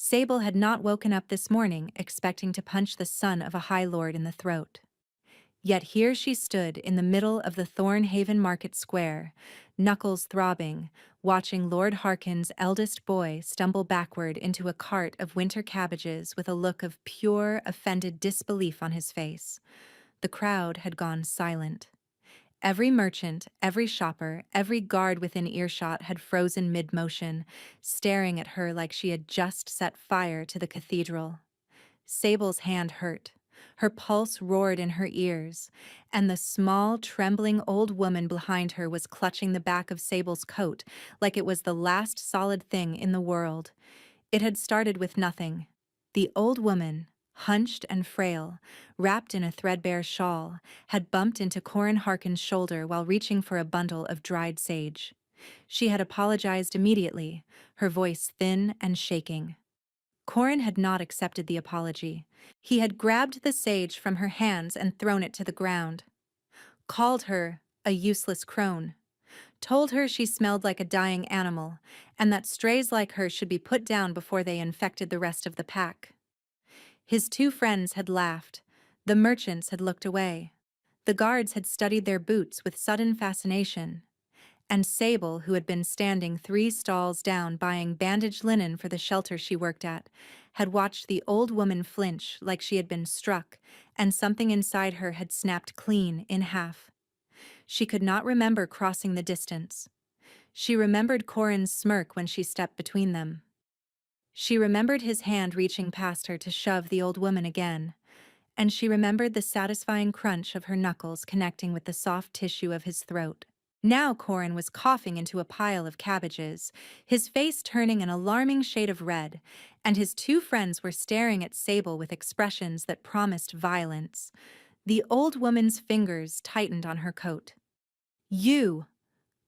Sable had not woken up this morning expecting to punch the son of a High Lord in the throat. Yet here she stood in the middle of the Thornhaven Market Square, knuckles throbbing, watching Lord Harkin's eldest boy stumble backward into a cart of winter cabbages with a look of pure, offended disbelief on his face. The crowd had gone silent. Every merchant, every shopper, every guard within earshot had frozen mid-motion, staring at her like she had just set fire to the cathedral. Sable's hand hurt. Her pulse roared in her ears, and the small, trembling old woman behind her was clutching the back of Sable's coat like it was the last solid thing in the world. It had started with nothing. The old woman, hunched and frail, wrapped in a threadbare shawl, had bumped into Corin Harkin's shoulder while reaching for a bundle of dried sage. She had apologized immediately, her voice thin and shaking. Corin had not accepted the apology. He had grabbed the sage from her hands and thrown it to the ground. Called her a useless crone. Told her she smelled like a dying animal, and that strays like her should be put down before they infected the rest of the pack. His two friends had laughed. The merchants had looked away. The guards had studied their boots with sudden fascination. And Sable, who had been standing 3 stalls down buying bandaged linen for the shelter she worked at, had watched the old woman flinch like she had been struck, and something inside her had snapped clean in half. She could not remember crossing the distance. She remembered Corin's smirk when she stepped between them. She remembered his hand reaching past her to shove the old woman again, and she remembered the satisfying crunch of her knuckles connecting with the soft tissue of his throat. Now Corin was coughing into a pile of cabbages, his face turning an alarming shade of red, and his two friends were staring at Sable with expressions that promised violence. The old woman's fingers tightened on her coat. "You!"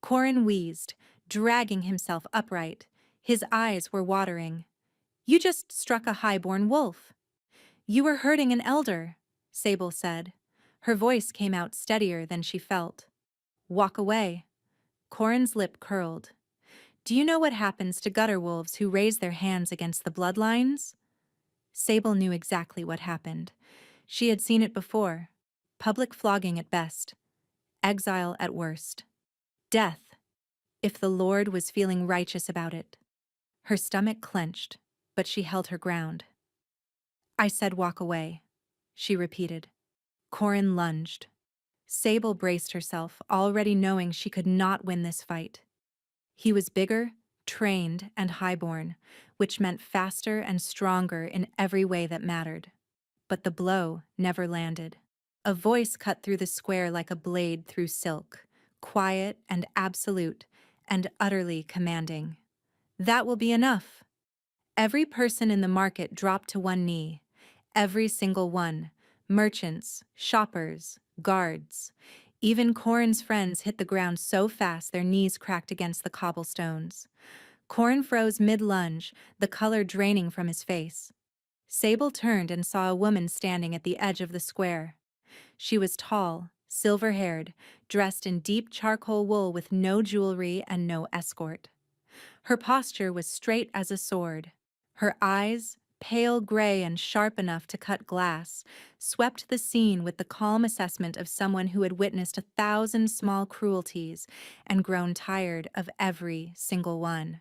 Corin wheezed, dragging himself upright. His eyes were watering. "You just struck a high-born wolf." "You were hurting an elder," Sable said. Her voice came out steadier than she felt. "Walk away." Corin's lip curled. "Do you know what happens to gutter wolves who raise their hands against the bloodlines?" Sable knew exactly what happened. She had seen it before. Public flogging at best. Exile at worst. Death, if the Lord was feeling righteous about it. Her stomach clenched, but she held her ground. "I said walk away," she repeated. Corin lunged. Sable braced herself, already knowing she could not win this fight. He was bigger, trained, and highborn, which meant faster and stronger in every way that mattered. But the blow never landed. A voice cut through the square like a blade through silk, quiet and absolute, and utterly commanding. "That will be enough." Every person in the market dropped to one knee. Every single one. Merchants, shoppers, guards. Even Corin's friends hit the ground so fast their knees cracked against the cobblestones. Corin froze mid-lunge, the color draining from his face. Sable turned and saw a woman standing at the edge of the square. She was tall, silver-haired, dressed in deep charcoal wool with no jewelry and no escort. Her posture was straight as a sword. Her eyes, pale gray and sharp enough to cut glass, swept the scene with the calm assessment of someone who had witnessed 1,000 small cruelties and grown tired of every single one.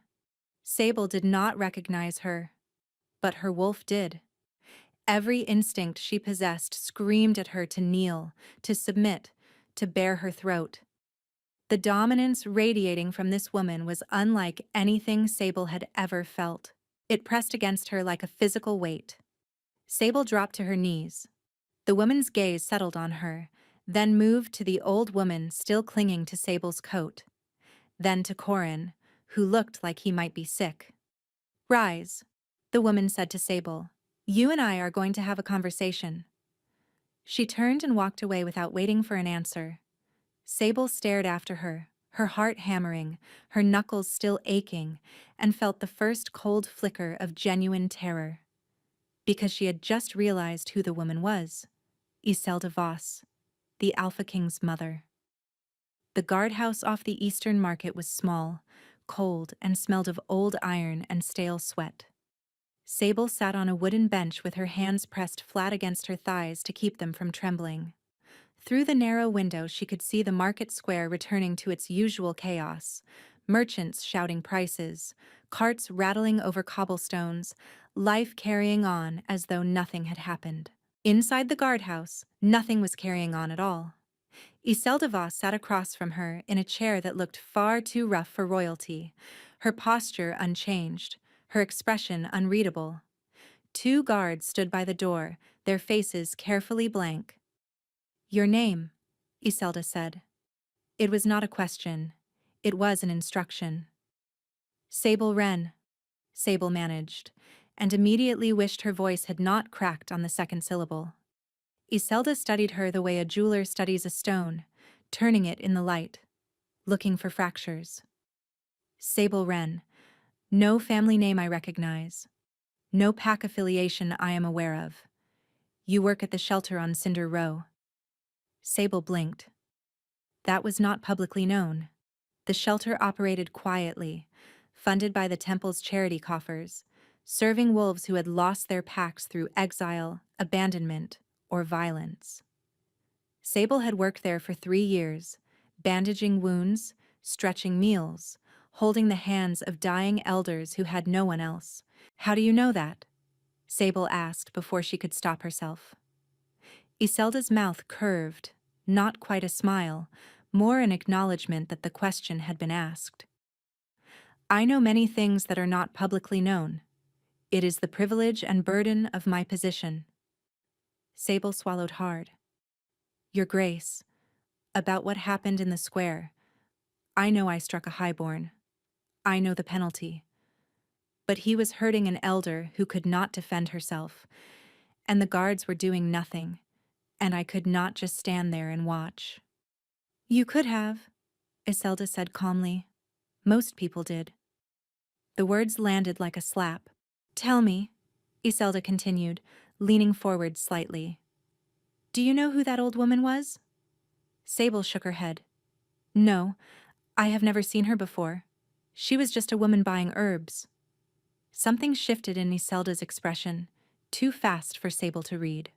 Sable did not recognize her, but her wolf did. Every instinct she possessed screamed at her to kneel, to submit, to bare her throat. The dominance radiating from this woman was unlike anything Sable had ever felt. It pressed against her like a physical weight. Sable dropped to her knees. The woman's gaze settled on her, then moved to the old woman still clinging to Sable's coat. Then to Corin, who looked like he might be sick. "Rise," the woman said to Sable. "You and I are going to have a conversation." She turned and walked away without waiting for an answer. Sable stared after her, her heart hammering, her knuckles still aching, and felt the first cold flicker of genuine terror. Because she had just realized who the woman was. Iselda Voss, the Alpha King's mother. The guardhouse off the Eastern Market was small, cold, and smelled of old iron and stale sweat. Sable sat on a wooden bench with her hands pressed flat against her thighs to keep them from trembling. Through the narrow window she could see the market square returning to its usual chaos. Merchants shouting prices, carts rattling over cobblestones, life carrying on as though nothing had happened. Inside the guardhouse, nothing was carrying on at all. Iselda Voss sat across from her in a chair that looked far too rough for royalty, her posture unchanged, her expression unreadable. Two guards stood by the door, their faces carefully blank. "Your name," Iselda said. It was not a question. It was an instruction. "Sable Wren," Sable managed, and immediately wished her voice had not cracked on the second syllable. Iselda studied her the way a jeweler studies a stone, turning it in the light, looking for fractures. "Sable Wren. No family name I recognize. No pack affiliation I am aware of. You work at the shelter on Cinder Row." Sable blinked. That was not publicly known. The shelter operated quietly, funded by the temple's charity coffers, serving wolves who had lost their packs through exile, abandonment, or violence. Sable had worked there for 3 years, bandaging wounds, stretching meals, holding the hands of dying elders who had no one else. "How do you know that?" Sable asked before she could stop herself. Iselda's mouth curved, not quite a smile, more an acknowledgement that the question had been asked. "I know many things that are not publicly known. It is the privilege and burden of my position." Sable swallowed hard. "Your Grace, about what happened in the square. I know I struck a highborn. I know the penalty. But he was hurting an elder who could not defend herself, and the guards were doing nothing, and I could not just stand there and watch." "You could have," Iselda said calmly. "Most people did." The words landed like a slap. "Tell me," Iselda continued, leaning forward slightly. "Do you know who that old woman was?" Sable shook her head. "No, I have never seen her before. She was just a woman buying herbs." Something shifted in Iselda's expression, too fast for Sable to read.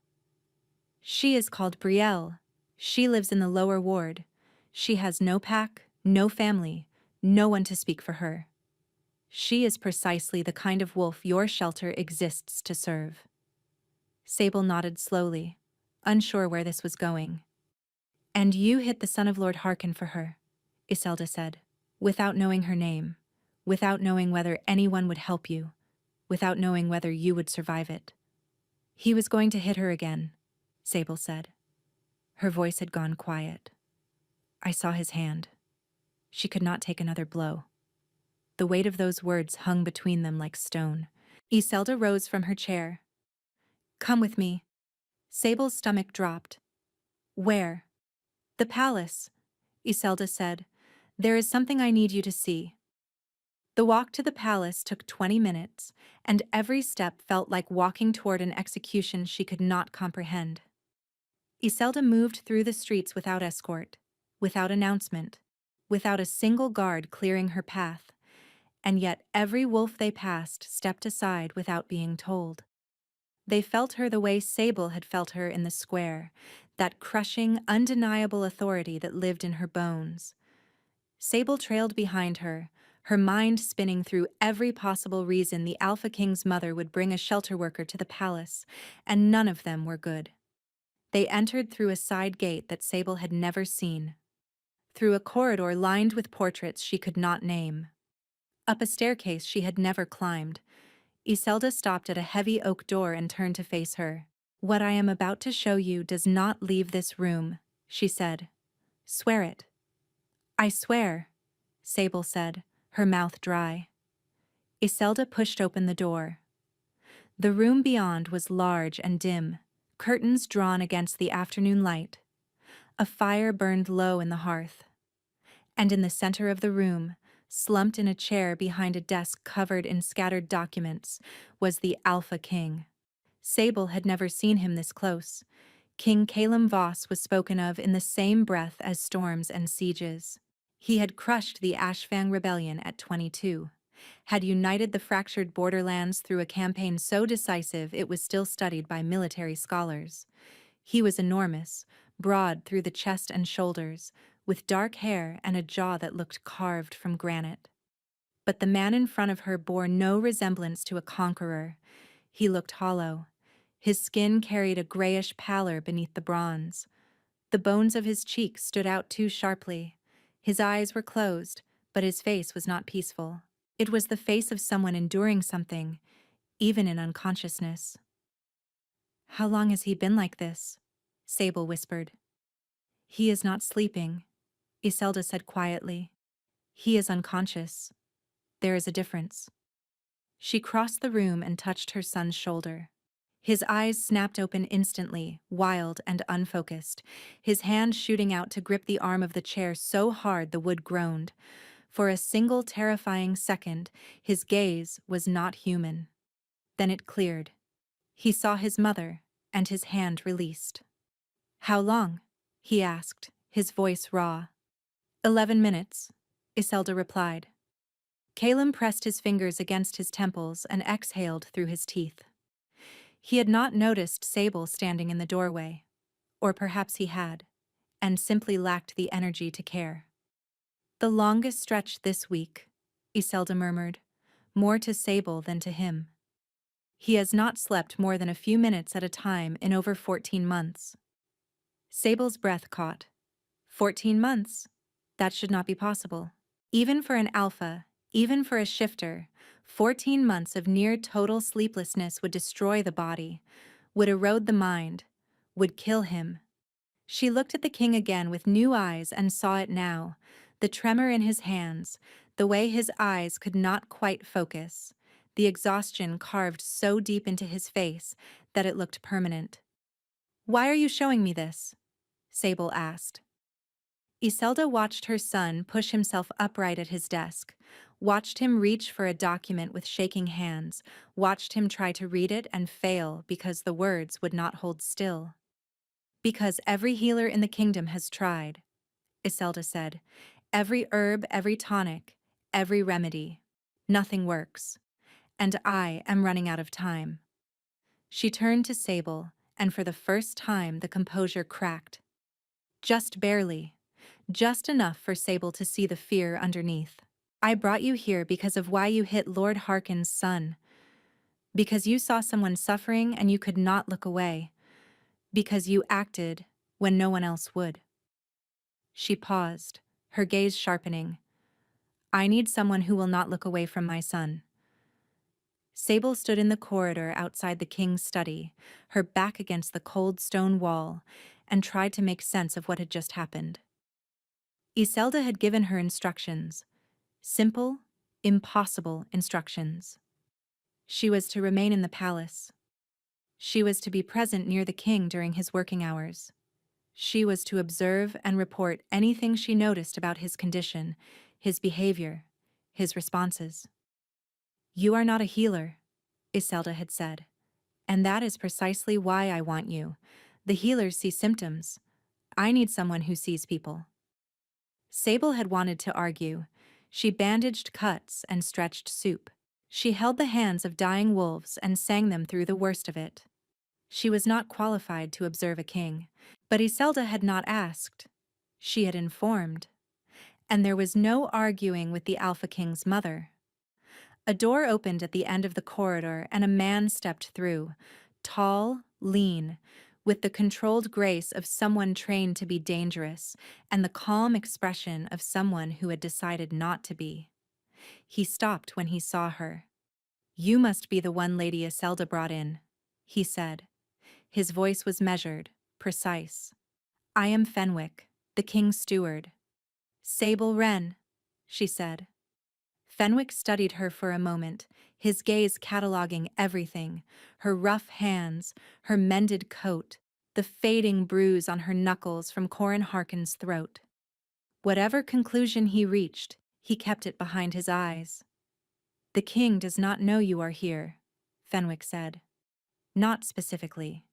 "She is called Brielle. She lives in the lower ward. She has no pack, no family, no one to speak for her. She is precisely the kind of wolf your shelter exists to serve." Sable nodded slowly, unsure where this was going. "And you hit the son of Lord Harkin for her," Iselda said, "without knowing her name, without knowing whether anyone would help you, without knowing whether you would survive it." "He was going to hit her again," Sable said. Her voice had gone quiet. "I saw his hand. She could not take another blow." The weight of those words hung between them like stone. Iselda rose from her chair. "Come with me." Sable's stomach dropped. "Where?" "The palace," Iselda said. "There is something I need you to see." The walk to the palace took 20 minutes, and every step felt like walking toward an execution she could not comprehend. Iselda moved through the streets without escort, without announcement, without a single guard clearing her path, and yet every wolf they passed stepped aside without being told. They felt her the way Sable had felt her in the square, that crushing, undeniable authority that lived in her bones. Sable trailed behind her, her mind spinning through every possible reason the Alpha King's mother would bring a shelter worker to the palace, and none of them were good. They entered through a side gate that Sable had never seen, through a corridor lined with portraits she could not name, up a staircase she had never climbed. Iselda stopped at a heavy oak door and turned to face her. "What I am about to show you does not leave this room," she said. "Swear it." "I swear," Sable said, her mouth dry. Iselda pushed open the door. The room beyond was large and dim, curtains drawn against the afternoon light. A fire burned low in the hearth. And in the center of the room, slumped in a chair behind a desk covered in scattered documents, was the Alpha King. Sable had never seen him this close. King Calum Voss was spoken of in the same breath as storms and sieges. He had crushed the Ashfang Rebellion at 22. had united the fractured borderlands through a campaign so decisive it was still studied by military scholars. He was enormous, broad through the chest and shoulders, with dark hair and a jaw that looked carved from granite. But the man in front of her bore no resemblance to a conqueror. He looked hollow. His skin carried a grayish pallor beneath the bronze. The bones of his cheeks stood out too sharply. His eyes were closed, but his face was not peaceful. It was the face of someone enduring something, even in unconsciousness. "How long has he been like this?" Sable whispered. "He is not sleeping," Iselda said quietly. "He is unconscious. There is a difference." She crossed the room and touched her son's shoulder. His eyes snapped open instantly, wild and unfocused, his hand shooting out to grip the arm of the chair so hard the wood groaned. For a single terrifying second, his gaze was not human. Then it cleared. He saw his mother, and his hand released. "How long?" he asked, his voice raw. 11 minutes, Iselda replied. Caleb pressed his fingers against his temples and exhaled through his teeth. He had not noticed Sable standing in the doorway. Or perhaps he had, and simply lacked the energy to care. "The longest stretch this week," Iselda murmured, more to Sable than to him. "He has not slept more than a few minutes at a time in over 14 months. Sable's breath caught. 14 months? That should not be possible. Even for an alpha, even for a shifter, 14 months of near total sleeplessness would destroy the body, would erode the mind, would kill him. She looked at the king again with new eyes and saw it now, the tremor in his hands, the way his eyes could not quite focus, the exhaustion carved so deep into his face that it looked permanent. "Why are you showing me this?" Sable asked. Iselda watched her son push himself upright at his desk, watched him reach for a document with shaking hands, watched him try to read it and fail because the words would not hold still. "Because every healer in the kingdom has tried," Iselda said. "Every herb, every tonic, every remedy. Nothing works. And I am running out of time." She turned to Sable, and for the first time the composure cracked. Just barely. Just enough for Sable to see the fear underneath. "I brought you here because of why you hit Lord Harkin's son. Because you saw someone suffering and you could not look away. Because you acted when no one else would." She paused, her gaze sharpening. "I need someone who will not look away from my son." Sable stood in the corridor outside the king's study, her back against the cold stone wall, and tried to make sense of what had just happened. Iselda had given her instructions. Simple, impossible instructions. She was to remain in the palace. She was to be present near the king during his working hours. She was to observe and report anything she noticed about his condition, his behavior, his responses. "You are not a healer," Iselda had said, "and that is precisely why I want you. The healers see symptoms. I need someone who sees people." Sable had wanted to argue. She bandaged cuts and stretched soup. She held the hands of dying wolves and sang them through the worst of it. She was not qualified to observe a king, but Iselda had not asked. She had informed. And there was no arguing with the Alpha King's mother. A door opened at the end of the corridor and a man stepped through, tall, lean, with the controlled grace of someone trained to be dangerous and the calm expression of someone who had decided not to be. He stopped when he saw her. "You must be the one Lady Iselda brought in," he said. His voice was measured, precise. "I am Fenwick, the king's steward." "Sable Wren," she said. Fenwick studied her for a moment, his gaze cataloging everything, her rough hands, her mended coat, the fading bruise on her knuckles from Corin Harkin's throat. Whatever conclusion he reached, he kept it behind his eyes. "The king does not know you are here," Fenwick said. "Not specifically.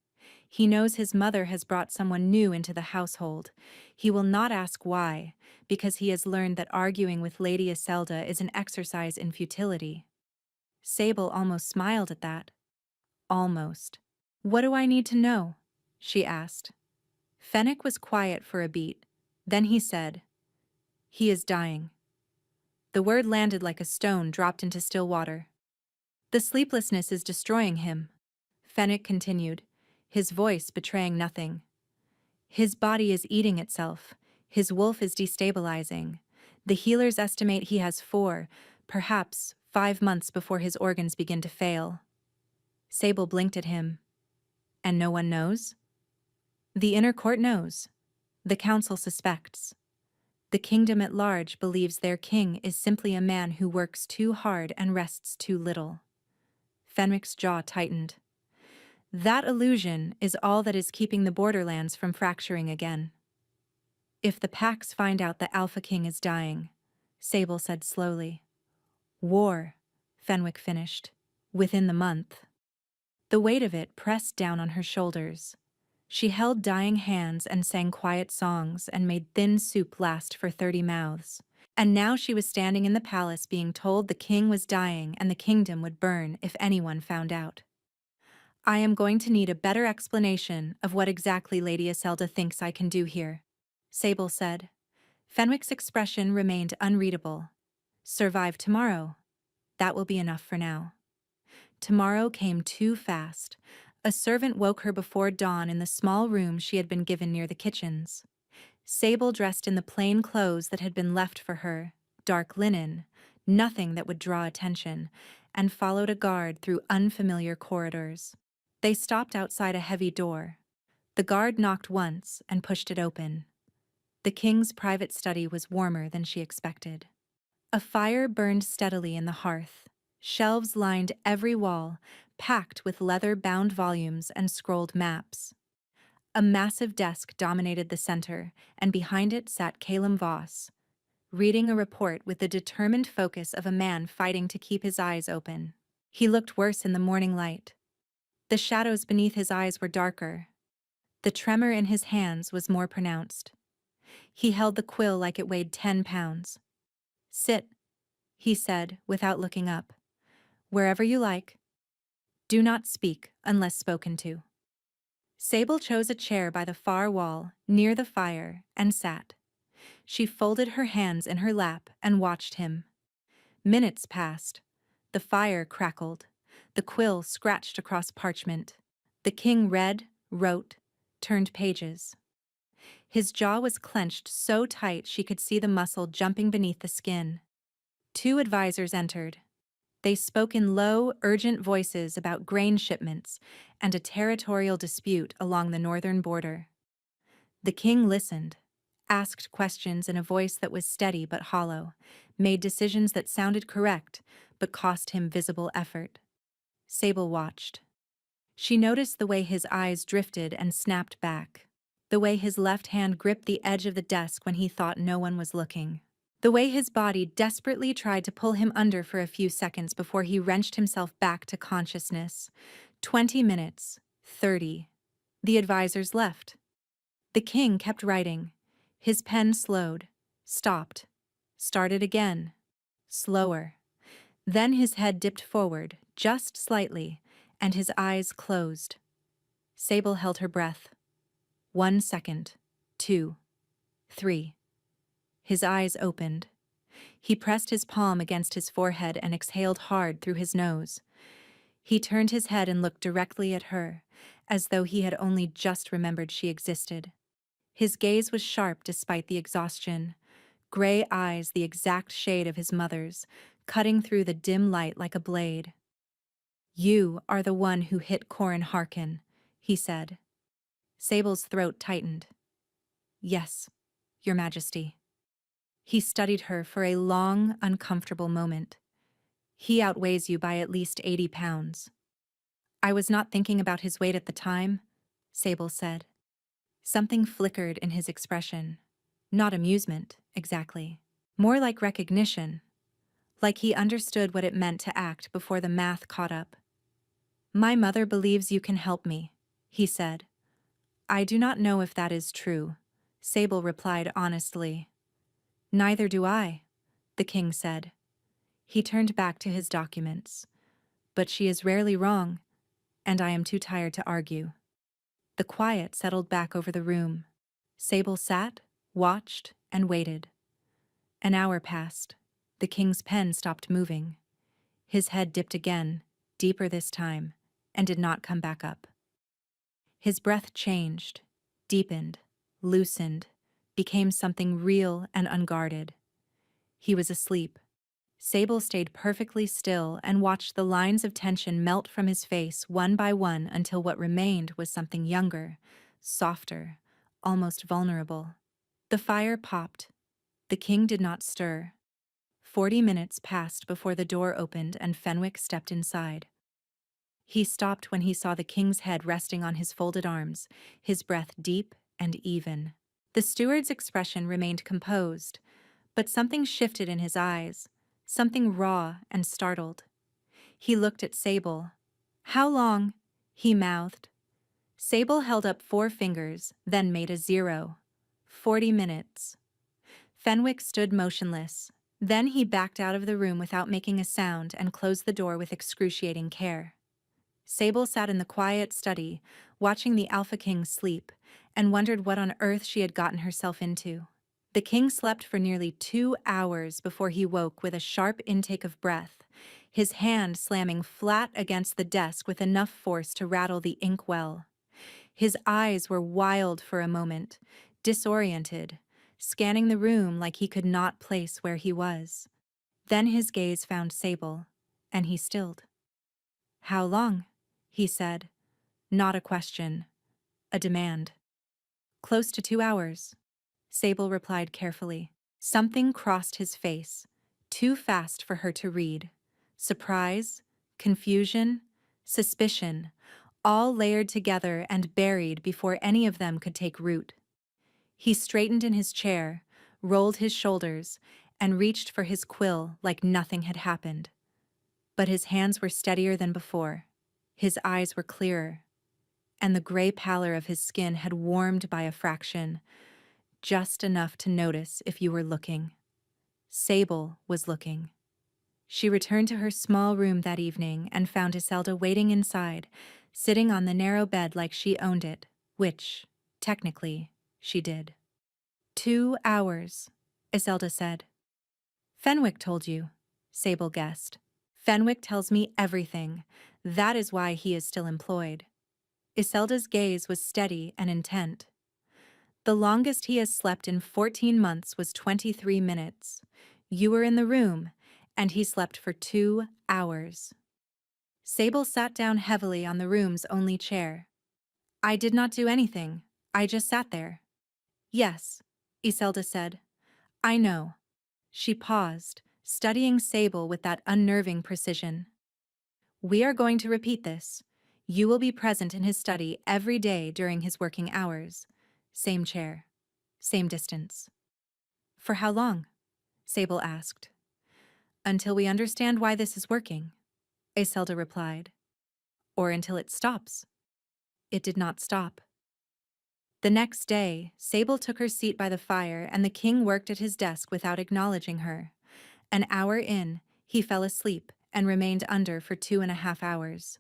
He knows his mother has brought someone new into the household. He will not ask why, because he has learned that arguing with Lady Iselda is an exercise in futility. Sable almost smiled at that. Almost. "What do I need to know?" she asked. Fennec was quiet for a beat. Then he said, "He is dying." The word landed like a stone dropped into still water. "The sleeplessness is destroying him," Fennec continued, his voice betraying nothing. "His body is eating itself. His wolf is destabilizing. The healers estimate he has 4, perhaps 5 months before his organs begin to fail." Sable blinked at him. "And no one knows?" "The inner court knows. The council suspects. The kingdom at large believes their king is simply a man who works too hard and rests too little." Fenwick's jaw tightened. That illusion is all that is keeping the borderlands from fracturing again. "If the Pax find out the Alpha King is dying," Sable said slowly. "War," Fenwick finished, "within the month." The weight of it pressed down on her shoulders. She held dying hands and sang quiet songs and made thin soup last for 30 mouths. And now she was standing in the palace being told the king was dying and the kingdom would burn if anyone found out. "I am going to need a better explanation of what exactly Lady Iselda thinks I can do here," Sable said. Fenwick's expression remained unreadable. "Survive tomorrow. That will be enough for now." Tomorrow came too fast. A servant woke her before dawn in the small room she had been given near the kitchens. Sable dressed in the plain clothes that had been left for her, dark linen, nothing that would draw attention, and followed a guard through unfamiliar corridors. They stopped outside a heavy door. The guard knocked once and pushed it open. The king's private study was warmer than she expected. A fire burned steadily in the hearth. Shelves lined every wall, packed with leather-bound volumes and scrolled maps. A massive desk dominated the center, and behind it sat Calum Voss, reading a report with the determined focus of a man fighting to keep his eyes open. He looked worse in the morning light. The shadows beneath his eyes were darker. The tremor in his hands was more pronounced. He held the quill like it weighed 10 pounds. "Sit," he said, without looking up. "Wherever you like. Do not speak unless spoken to." Sable chose a chair by the far wall, near the fire, and sat. She folded her hands in her lap and watched him. Minutes passed. The fire crackled. The quill scratched across parchment. The king read, wrote, turned pages. His jaw was clenched so tight she could see the muscle jumping beneath the skin. 2 advisors entered. They spoke in low, urgent voices about grain shipments and a territorial dispute along the northern border. The king listened, asked questions in a voice that was steady but hollow, made decisions that sounded correct but cost him visible effort. Sable watched. She noticed the way his eyes drifted and snapped back, the way his left hand gripped the edge of the desk when he thought no one was looking. The way his body desperately tried to pull him under for a few seconds before he wrenched himself back to consciousness. 20 minutes. 30. The advisors left. The king kept writing. His pen slowed, stopped, started again, slower. Then his head dipped forward, just slightly, and his eyes closed. Sable held her breath. 1 second. 2. 3. His eyes opened. He pressed his palm against his forehead and exhaled hard through his nose. He turned his head and looked directly at her, as though he had only just remembered she existed. His gaze was sharp despite the exhaustion, gray eyes the exact shade of his mother's, cutting through the dim light like a blade. "You are the one who hit Corin Harkin," he said. Sable's throat tightened. "Yes, Your Majesty." He studied her for a long, uncomfortable moment. "He outweighs you by at least 80 pounds. "I was not thinking about his weight at the time," Sable said. Something flickered in his expression. Not amusement, exactly. More like recognition. Like he understood what it meant to act before the math caught up. "My mother believes you can help me," he said. I do not know if that is true, Sable replied honestly. Neither do I, the king said. He turned back to his documents. But she is rarely wrong, and I am too tired to argue. The quiet settled back over the room. Sable sat, watched, and waited. An hour passed. The king's pen stopped moving. His head dipped again, deeper this time, and did not come back up. His breath changed, deepened, loosened, became something real and unguarded. He was asleep. Sable stayed perfectly still and watched the lines of tension melt from his face one by one until what remained was something younger, softer, almost vulnerable. The fire popped. The king did not stir. 40 minutes passed before the door opened and Fenwick stepped inside. He stopped when he saw the king's head resting on his folded arms, his breath deep and even. The steward's expression remained composed, but something shifted in his eyes, something raw and startled. He looked at Sable. How long? He mouthed. Sable held up 4 fingers, then made a 0. 40 minutes. Fenwick stood motionless. Then he backed out of the room without making a sound and closed the door with excruciating care. Sable sat in the quiet study, watching the Alpha King sleep, and wondered what on earth she had gotten herself into. The king slept for nearly 2 hours before he woke with a sharp intake of breath, his hand slamming flat against the desk with enough force to rattle the inkwell. His eyes were wild for a moment, disoriented, scanning the room like he could not place where he was. Then his gaze found Sable, and he stilled. How long? He said. Not a question. A demand. Close to 2 hours. Sable replied carefully. Something crossed his face, too fast for her to read. Surprise, confusion, suspicion, all layered together and buried before any of them could take root. He straightened in his chair, rolled his shoulders, and reached for his quill like nothing had happened. But his hands were steadier than before. His eyes were clearer, and the gray pallor of his skin had warmed by a fraction, just enough to notice if you were looking. Sable was looking. She returned to her small room that evening and found Iselda waiting inside, sitting on the narrow bed like she owned it, which, technically, she did. 2 hours, Iselda said. Fenwick told you, Sable guessed. Fenwick tells me everything. That is why he is still employed. Iselda's gaze was steady and intent. The longest he has slept in 14 months was 23 minutes. You were in the room, and he slept for 2 hours. Sable sat down heavily on the room's only chair. I did not do anything. I just sat there. Yes, Iselda said. I know. She paused, studying Sable with that unnerving precision. We are going to repeat this. You will be present in his study every day during his working hours. Same chair. Same distance. For how long? Sable asked. Until we understand why this is working, Iselda replied. Or until it stops. It did not stop. The next day, Sable took her seat by the fire and the king worked at his desk without acknowledging her. An hour in, he fell asleep and remained under for 2.5 hours.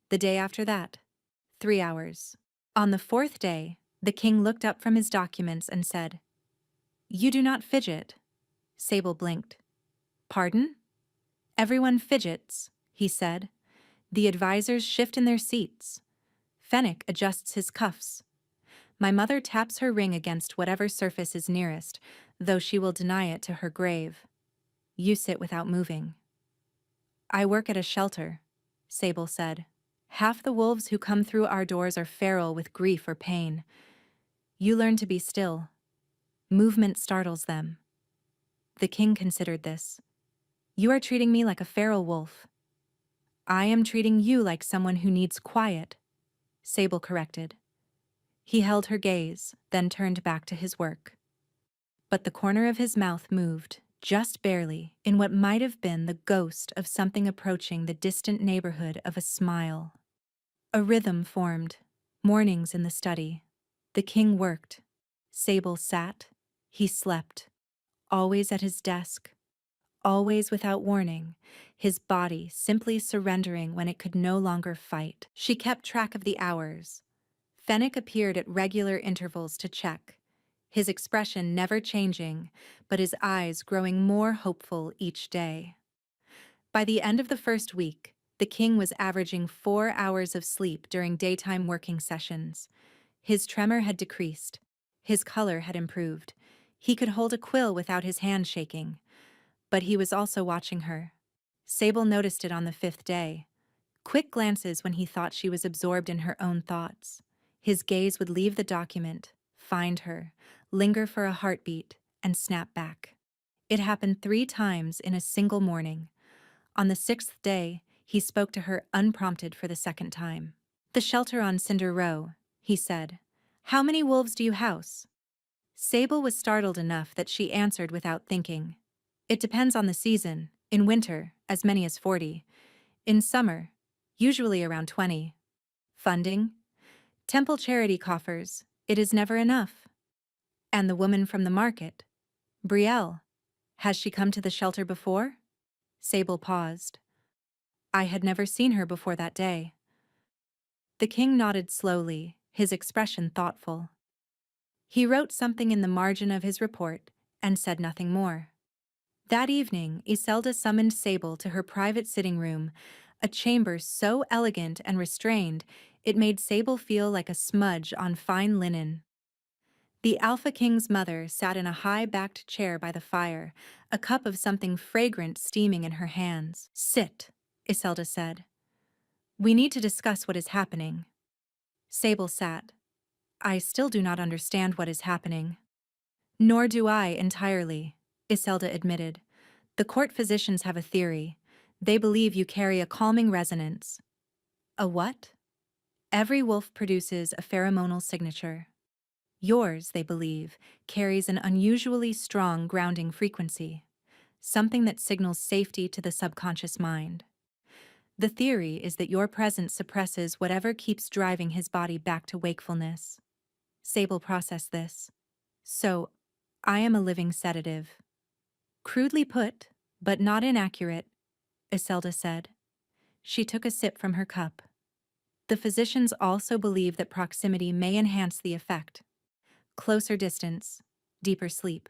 The day after that, 3 hours. On the 4th day, the king looked up from his documents and said, You do not fidget. Sable blinked. Pardon? Everyone fidgets, he said. The advisors shift in their seats. Fenwick adjusts his cuffs. My mother taps her ring against whatever surface is nearest, though she will deny it to her grave. You sit without moving. I work at a shelter, Sable said. Half the wolves who come through our doors are feral with grief or pain. You learn to be still. Movement startles them. The king considered this. You are treating me like a feral wolf. I am treating you like someone who needs quiet, Sable corrected. He held her gaze, then turned back to his work. But the corner of his mouth moved, just barely, in what might have been the ghost of something approaching the distant neighborhood of a smile. A rhythm formed. Mornings in the study. The king worked. Sable sat. He slept. Always at his desk. Always without warning, his body simply surrendering when it could no longer fight. She kept track of the hours. Fennec appeared at regular intervals to check, his expression never changing, but his eyes growing more hopeful each day. By the end of the first week, the king was averaging 4 hours of sleep during daytime working sessions. His tremor had decreased. His color had improved. He could hold a quill without his hand shaking. But he was also watching her. Sable noticed it on the 5th day. Quick glances when he thought she was absorbed in her own thoughts. His gaze would leave the document, find her, linger for a heartbeat, and snap back. It happened 3 times in a single morning. On the 6th day, he spoke to her unprompted for the 2nd time. "The shelter on Cinder Row," he said. "How many wolves do you house?" Sable was startled enough that she answered without thinking. "It depends on the season. In winter, as many as 40. In summer, usually around 20. Funding? Temple charity coffers. It is never enough." "And the woman from the market? Brielle. Has she come to the shelter before?" Sable paused. I had never seen her before that day. The king nodded slowly, his expression thoughtful. He wrote something in the margin of his report and said nothing more. That evening, Iselda summoned Sable to her private sitting room, a chamber so elegant and restrained it made Sable feel like a smudge on fine linen. The Alpha King's mother sat in a high-backed chair by the fire, a cup of something fragrant steaming in her hands. "Sit," Iselda said. "We need to discuss what is happening." Sable sat. "I still do not understand what is happening." "Nor do I entirely," Iselda admitted. "The court physicians have a theory. They believe you carry a calming resonance." "A what?" "Every wolf produces a pheromonal signature. Yours, they believe, carries an unusually strong grounding frequency, something that signals safety to the subconscious mind. The theory is that your presence suppresses whatever keeps driving his body back to wakefulness." Sable processed this. "So, I am a living sedative." "Crudely put, but not inaccurate," Iselda said. She took a sip from her cup. "The physicians also believe that proximity may enhance the effect. Closer distance, deeper sleep."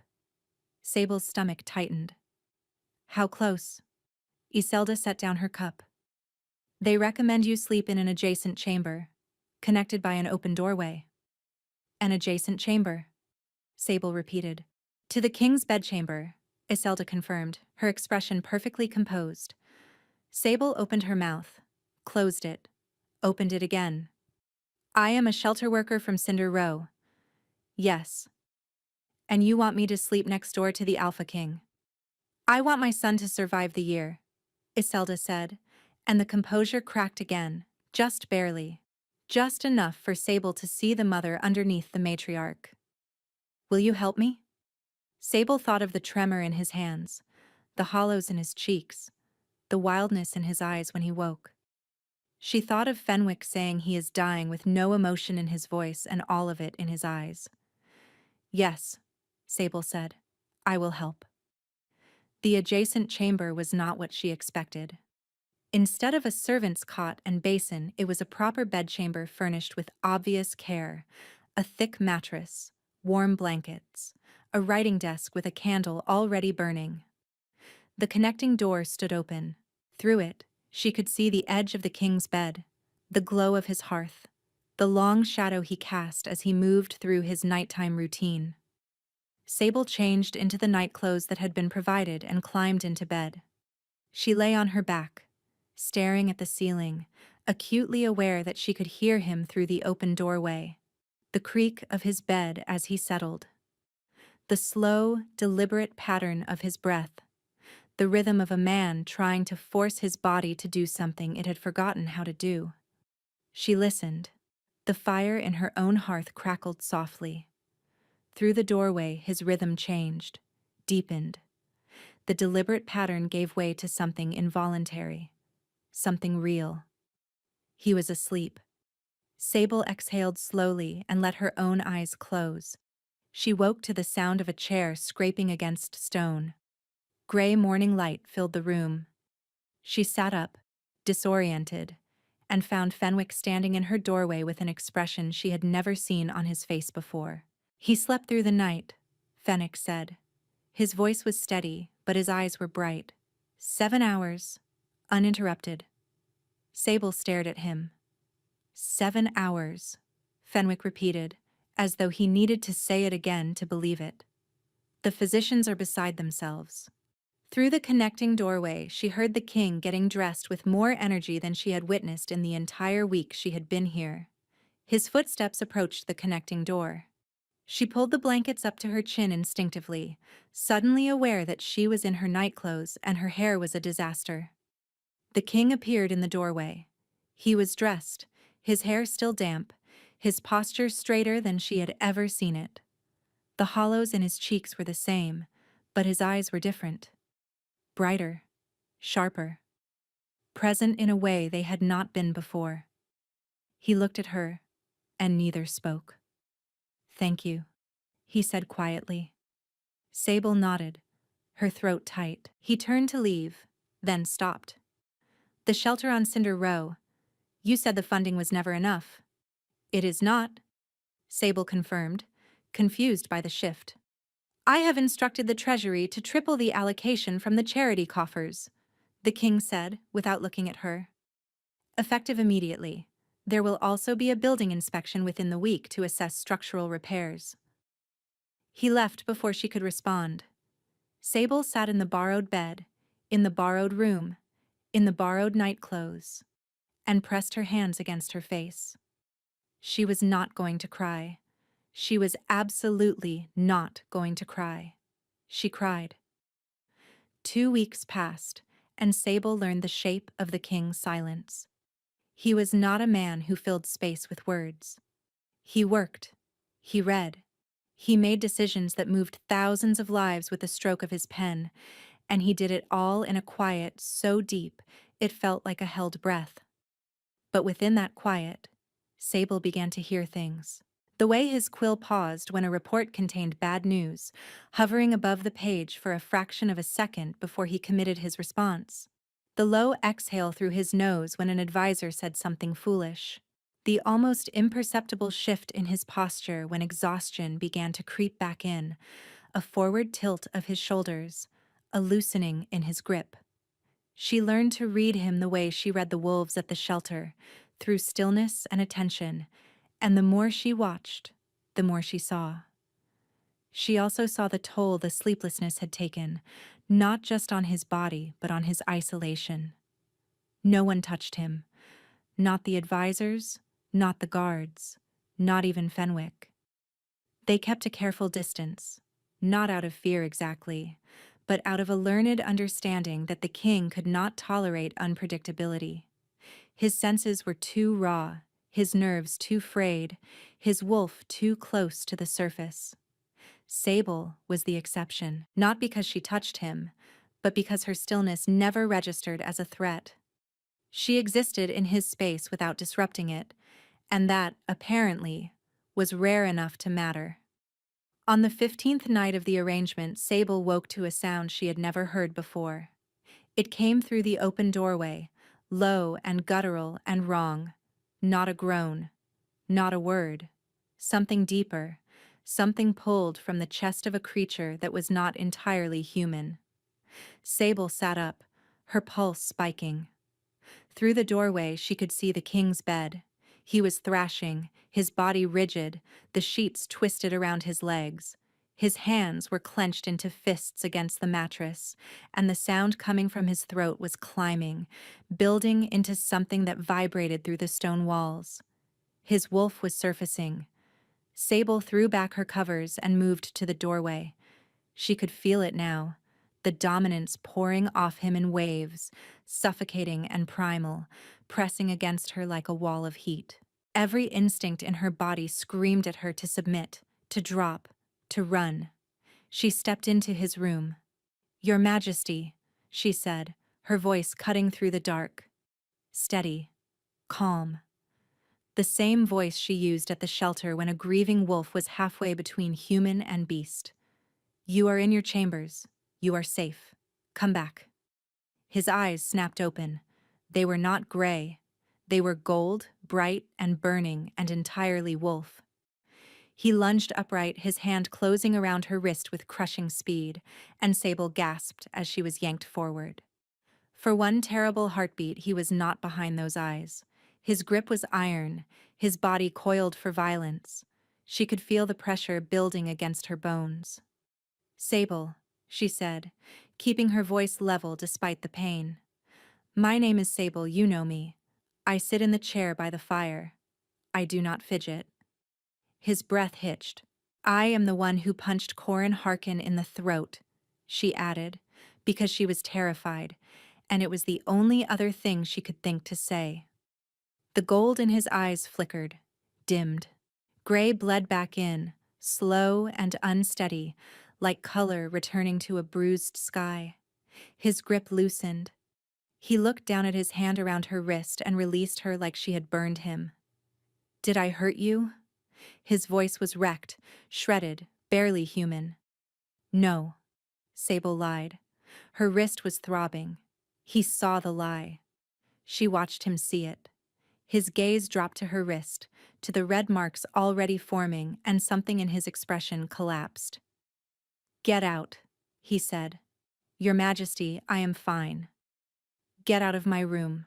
Sable's stomach tightened. "How close?" Iselda set down her cup. "They recommend you sleep in an adjacent chamber, connected by an open doorway." "An adjacent chamber," Sable repeated. "To the king's bedchamber," Iselda confirmed, her expression perfectly composed. Sable opened her mouth, closed it, opened it again. "I am a shelter worker from Cinder Row." "Yes." "And you want me to sleep next door to the Alpha King." "I want my son to survive the year," Iselda said, and the composure cracked again, just barely. Just enough for Sable to see the mother underneath the matriarch. "Will you help me?" Sable thought of the tremor in his hands, the hollows in his cheeks, the wildness in his eyes when he woke. She thought of Fenwick saying he is dying with no emotion in his voice and all of it in his eyes. "Yes," Sable said. "I will help." The adjacent chamber was not what she expected. Instead of a servant's cot and basin, it was a proper bedchamber furnished with obvious care, a thick mattress, warm blankets, a writing desk with a candle already burning. The connecting door stood open. Through it, she could see the edge of the king's bed, the glow of his hearth, the long shadow he cast as he moved through his nighttime routine. Sable changed into the nightclothes that had been provided and climbed into bed. She lay on her back, staring at the ceiling, acutely aware that she could hear him through the open doorway, the creak of his bed as he settled, the slow, deliberate pattern of his breath, the rhythm of a man trying to force his body to do something it had forgotten how to do. She listened. The fire in her own hearth crackled softly. Through the doorway, his rhythm changed, deepened. The deliberate pattern gave way to something involuntary, something real. He was asleep. Sable exhaled slowly and let her own eyes close. She woke to the sound of a chair scraping against stone. Gray morning light filled the room. She sat up, disoriented, and found Fenwick standing in her doorway with an expression she had never seen on his face before. "He slept through the night," Fenwick said. His voice was steady, but his eyes were bright. 7 hours, uninterrupted. Sable stared at him. 7 hours, Fenwick repeated, as though he needed to say it again to believe it. The physicians are beside themselves. Through the connecting doorway, she heard the king getting dressed with more energy than she had witnessed in the entire week she had been here. His footsteps approached the connecting door. She pulled the blankets up to her chin instinctively, suddenly aware that she was in her nightclothes and her hair was a disaster. The king appeared in the doorway. He was dressed, his hair still damp, his posture straighter than she had ever seen it. The hollows in his cheeks were the same, but his eyes were different. Brighter, sharper, present in a way they had not been before. He looked at her, and neither spoke. "Thank you," he said quietly. Sable nodded, her throat tight. He turned to leave, then stopped. "The shelter on Cinder Row. You said the funding was never enough." "It is not," Sable confirmed, confused by the shift. "I have instructed the Treasury to triple the allocation from the charity coffers," the king said, without looking at her. "Effective immediately. There will also be a building inspection within the week to assess structural repairs." He left before she could respond. Sable sat in the borrowed bed, in the borrowed room, in the borrowed nightclothes, and pressed her hands against her face. She was not going to cry. She was absolutely not going to cry. She cried. 2 weeks passed, and Sable learned the shape of the king's silence. He was not a man who filled space with words. He worked. He read. He made decisions that moved thousands of lives with the stroke of his pen, and he did it all in a quiet so deep it felt like a held breath. But within that quiet, Sable began to hear things. The way his quill paused when a report contained bad news, hovering above the page for a fraction of a second before he committed his response. The low exhale through his nose when an advisor said something foolish. The almost imperceptible shift in his posture when exhaustion began to creep back in, a forward tilt of his shoulders, a loosening in his grip. She learned to read him the way she read the wolves at the shelter, through stillness and attention, and the more she watched, the more she saw. She also saw the toll the sleeplessness had taken, not just on his body, but on his isolation. No one touched him. Not the advisors, not the guards, not even Fenwick. They kept a careful distance, not out of fear exactly, but out of a learned understanding that the king could not tolerate unpredictability. His senses were too raw, his nerves too frayed, his wolf too close to the surface. Sable was the exception, not because she touched him, but because her stillness never registered as a threat. She existed in his space without disrupting it, and that, apparently, was rare enough to matter. On the 15th night of the arrangement, Sable woke to a sound she had never heard before. It came through the open doorway, low and guttural and wrong. Not a groan, not a word. Something deeper, something pulled from the chest of a creature that was not entirely human. Sable sat up, her pulse spiking. Through the doorway, she could see the king's bed. He was thrashing, his body rigid, the sheets twisted around his legs. His hands were clenched into fists against the mattress, and the sound coming from his throat was climbing, building into something that vibrated through the stone walls. His wolf was surfacing. Sable threw back her covers and moved to the doorway. She could feel it now, the dominance pouring off him in waves, suffocating and primal, pressing against her like a wall of heat. Every instinct in her body screamed at her to submit, to drop, to run. She stepped into his room. "Your Majesty," she said, her voice cutting through the dark. Steady, calm. the same voice she used at the shelter when a grieving wolf was halfway between human and beast. "You are in your chambers. You are safe. Come back." His eyes snapped open. They were not gray. They were gold, bright and burning, and entirely wolf. He lunged upright, his hand closing around her wrist with crushing speed, and Sable gasped as she was yanked forward. For one terrible heartbeat, he was not behind those eyes. His grip was iron, his body coiled for violence. She could feel the pressure building against her bones. "Sable," she said, keeping her voice level despite the pain. "My name is Sable, you know me. I sit in the chair by the fire. I do not fidget." His breath hitched. "I am the one who punched Corin Harkin in the throat," she added, because she was terrified, and it was the only other thing she could think to say. The gold in his eyes flickered, dimmed. Gray bled back in, slow and unsteady, like color returning to a bruised sky. His grip loosened. He looked down at his hand around her wrist and released her like she had burned him. "Did I hurt you?" His voice was wrecked, shredded, barely human. "No," Sable lied. Her wrist was throbbing. He saw the lie. She watched him see it. His gaze dropped to her wrist, to the red marks already forming, and something in his expression collapsed. "Get out," he said. "Your Majesty, I am fine. Get out of my room."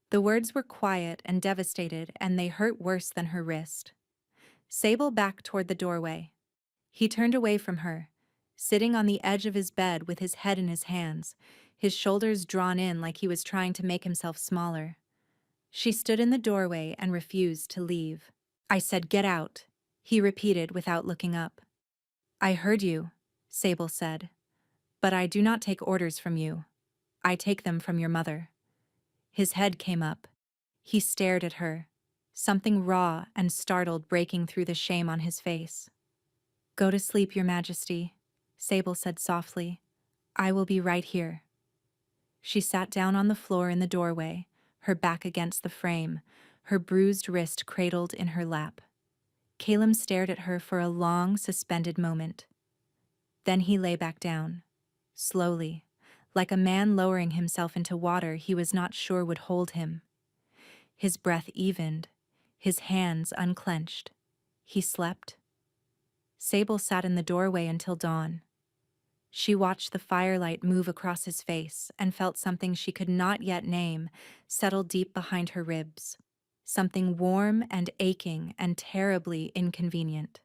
The words were quiet and devastated, and they hurt worse than her wrist. Sable backed toward the doorway. He turned away from her, sitting on the edge of his bed with his head in his hands, his shoulders drawn in like he was trying to make himself smaller. She stood in the doorway and refused to leave. "I said get out," he repeated without looking up. "I heard you," Sable said. "But I do not take orders from you. I take them from your mother." His head came up. He stared at her, something raw and startled breaking through the shame on his face. "Go to sleep, Your Majesty," Sable said softly. "I will be right here." She sat down on the floor in the doorway, her back against the frame, her bruised wrist cradled in her lap. Caleb stared at her for a long, suspended moment. Then he lay back down, slowly, like a man lowering himself into water he was not sure would hold him. His breath evened, his hands unclenched. He slept. Sable sat in the doorway until dawn. She watched the firelight move across his face and felt something she could not yet name settle deep behind her ribs, something warm and aching and terribly inconvenient.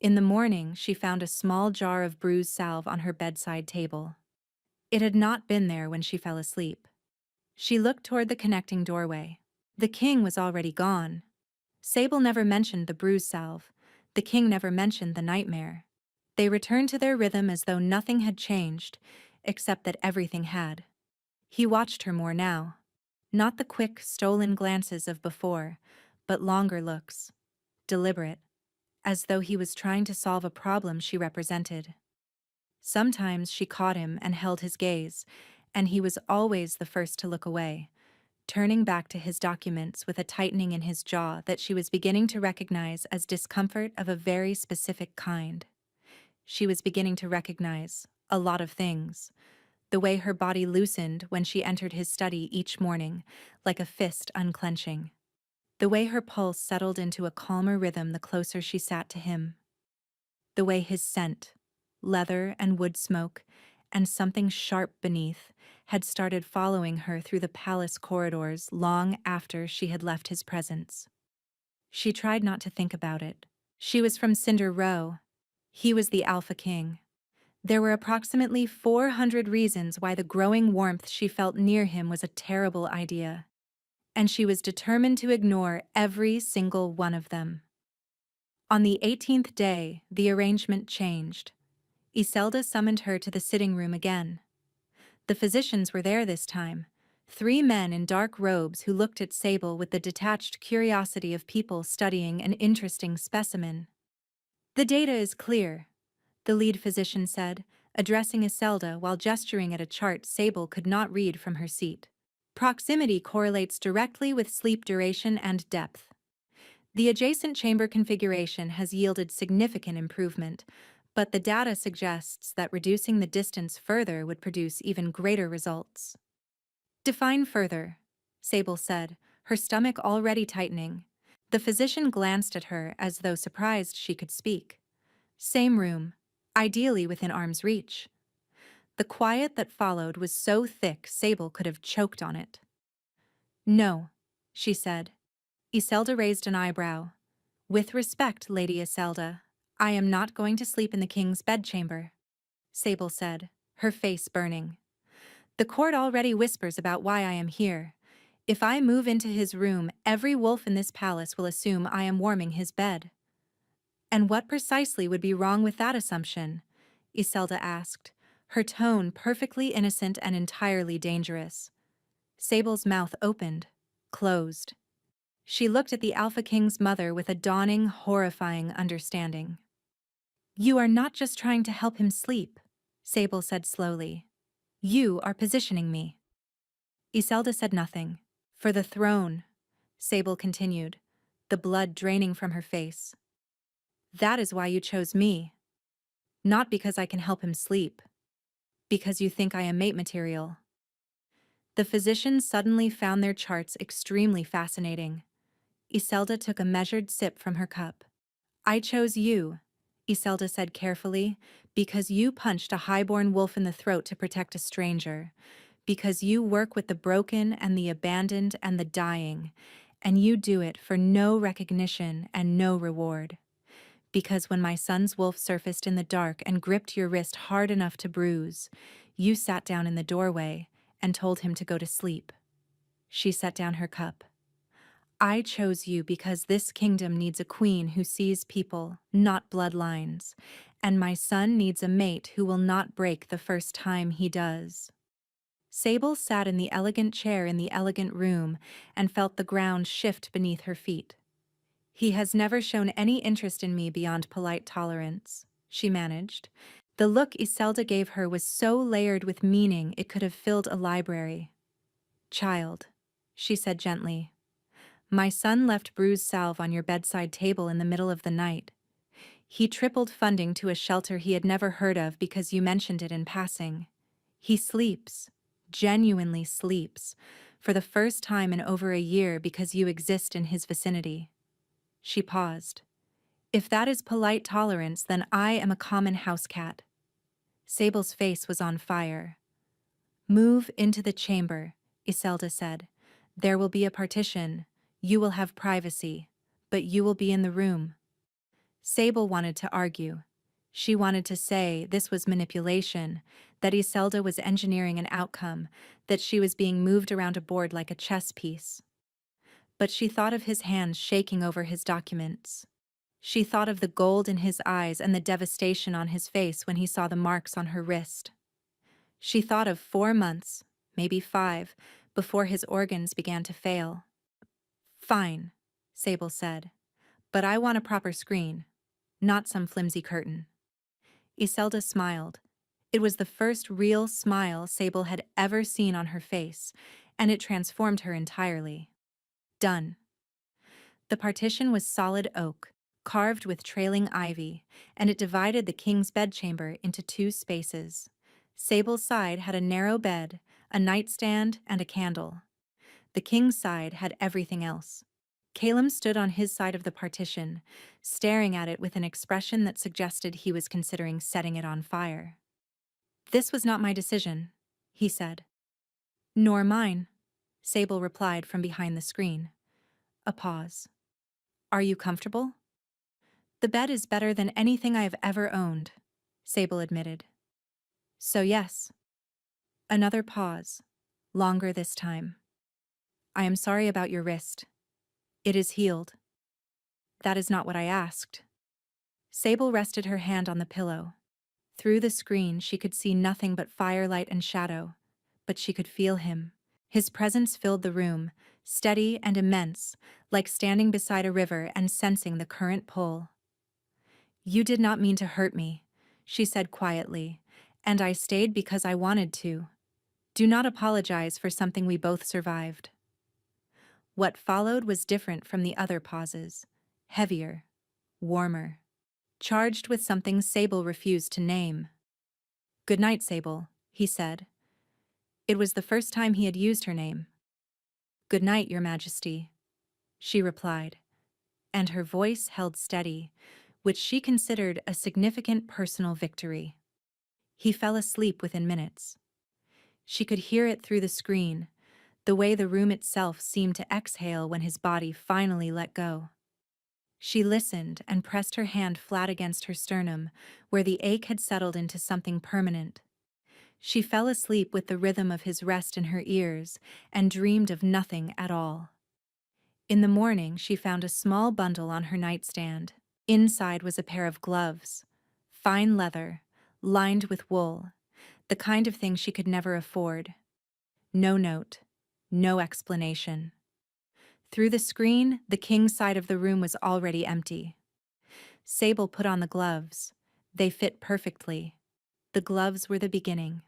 In the morning, she found a small jar of bruise salve on her bedside table. It had not been there when she fell asleep. She looked toward the connecting doorway. The king was already gone. Sable never mentioned the bruise salve. The king never mentioned the nightmare. They returned to their rhythm as though nothing had changed, except that everything had. He watched her more now. Not the quick, stolen glances of before, but longer looks. Deliberate, as though he was trying to solve a problem she represented. Sometimes she caught him and held his gaze, and he was always the first to look away, turning back to his documents with a tightening in his jaw that she was beginning to recognize as discomfort of a very specific kind. She was beginning to recognize a lot of things. The way her body loosened when she entered his study each morning, like a fist unclenching. The way her pulse settled into a calmer rhythm the closer she sat to him. The way his scent, leather and wood smoke, and something sharp beneath, had started following her through the palace corridors long after she had left his presence. She tried not to think about it. She was from Cinder Row. He was the Alpha King. There were approximately 400 reasons why the growing warmth she felt near him was a terrible idea, and she was determined to ignore every single one of them. On the 18th day, the arrangement changed. Iselda summoned her to the sitting room again. The physicians were there this time, 3 men in dark robes who looked at Sable with the detached curiosity of people studying an interesting specimen. "The data is clear," the lead physician said, addressing Iselda while gesturing at a chart Sable could not read from her seat. Proximity correlates directly with sleep duration and depth. The adjacent chamber configuration has yielded significant improvement, but the data suggests that reducing the distance further would produce even greater results. Define further, Sable said, her stomach already tightening. The physician glanced at her as though surprised she could speak. Same room, ideally within arm's reach. The quiet that followed was so thick Sable could have choked on it. No, she said. Iselda raised an eyebrow. With respect, Lady Iselda, I am not going to sleep in the king's bedchamber, Sable said, her face burning. The court already whispers about why I am here. If I move into his room, every wolf in this palace will assume I am warming his bed. And what precisely would be wrong with that assumption? Iselda asked, her tone perfectly innocent and entirely dangerous. Sable's mouth opened, closed. She looked at the Alpha King's mother with a dawning, horrifying understanding. You are not just trying to help him sleep, Sable said slowly. You are positioning me. Iselda said nothing. For the throne, Sable continued, the blood draining from her face. That is why you chose me. Not because I can help him sleep. Because you think I am mate material. The physicians suddenly found their charts extremely fascinating. Iselda took a measured sip from her cup. I chose you, Iselda said carefully, because you punched a highborn wolf in the throat to protect a stranger. Because you work with the broken and the abandoned and the dying, and you do it for no recognition and no reward. Because when my son's wolf surfaced in the dark and gripped your wrist hard enough to bruise, you sat down in the doorway and told him to go to sleep. She set down her cup. I chose you because this kingdom needs a queen who sees people, not bloodlines, and my son needs a mate who will not break the first time he does. Sable sat in the elegant chair in the elegant room and felt the ground shift beneath her feet. He has never shown any interest in me beyond polite tolerance, she managed. The look Iselda gave her was so layered with meaning it could have filled a library. Child, she said gently, my son left bruise salve on your bedside table in the middle of the night. He tripled funding to a shelter he had never heard of because you mentioned it in passing. He sleeps, genuinely sleeps, for the first time in over a year because you exist in his vicinity. She paused. If that is polite tolerance, then I am a common house cat. Sable's face was on fire. Move into the chamber, Iselda said. There will be a partition. You will have privacy, but you will be in the room. Sable wanted to argue. She wanted to say this was manipulation, that Iselda was engineering an outcome, that she was being moved around a board like a chess piece. But she thought of his hands shaking over his documents. She thought of the gold in his eyes and the devastation on his face when he saw the marks on her wrist. She thought of 4 months, maybe 5, before his organs began to fail. Fine, Sable said, but I want a proper screen, not some flimsy curtain. Iselda smiled. It was the first real smile Sable had ever seen on her face, and it transformed her entirely. Done. The partition was solid oak, carved with trailing ivy, and it divided the king's bedchamber into 2 spaces. Sable's side had a narrow bed, a nightstand, and a candle. The king's side had everything else. Calum stood on his side of the partition, staring at it with an expression that suggested he was considering setting it on fire. This was not my decision, he said. Nor mine, Sable replied from behind the screen. A pause. Are you comfortable? The bed is better than anything I have ever owned, Sable admitted. So yes. Another pause, longer this time. I am sorry about your wrist. It is healed. That is not what I asked. Sable rested her hand on the pillow. Through the screen she could see nothing but firelight and shadow, but she could feel him. His presence filled the room, steady and immense, like standing beside a river and sensing the current pull. You did not mean to hurt me, she said quietly, and I stayed because I wanted to. Do not apologize for something we both survived. What followed was different from the other pauses. Heavier, warmer, charged with something Sable refused to name. "Good night, Sable," he said. It was the first time he had used her name. "Good night, Your Majesty," she replied, and her voice held steady, which she considered a significant personal victory. He fell asleep within minutes. She could hear it through the screen, the way the room itself seemed to exhale when his body finally let go. She listened and pressed her hand flat against her sternum, where the ache had settled into something permanent. She fell asleep with the rhythm of his rest in her ears and dreamed of nothing at all. In the morning, she found a small bundle on her nightstand. Inside was a pair of gloves, fine leather, lined with wool, the kind of thing she could never afford. No note, no explanation. Through the screen, the king's side of the room was already empty. Sable put on the gloves. They fit perfectly. The gloves were the beginning.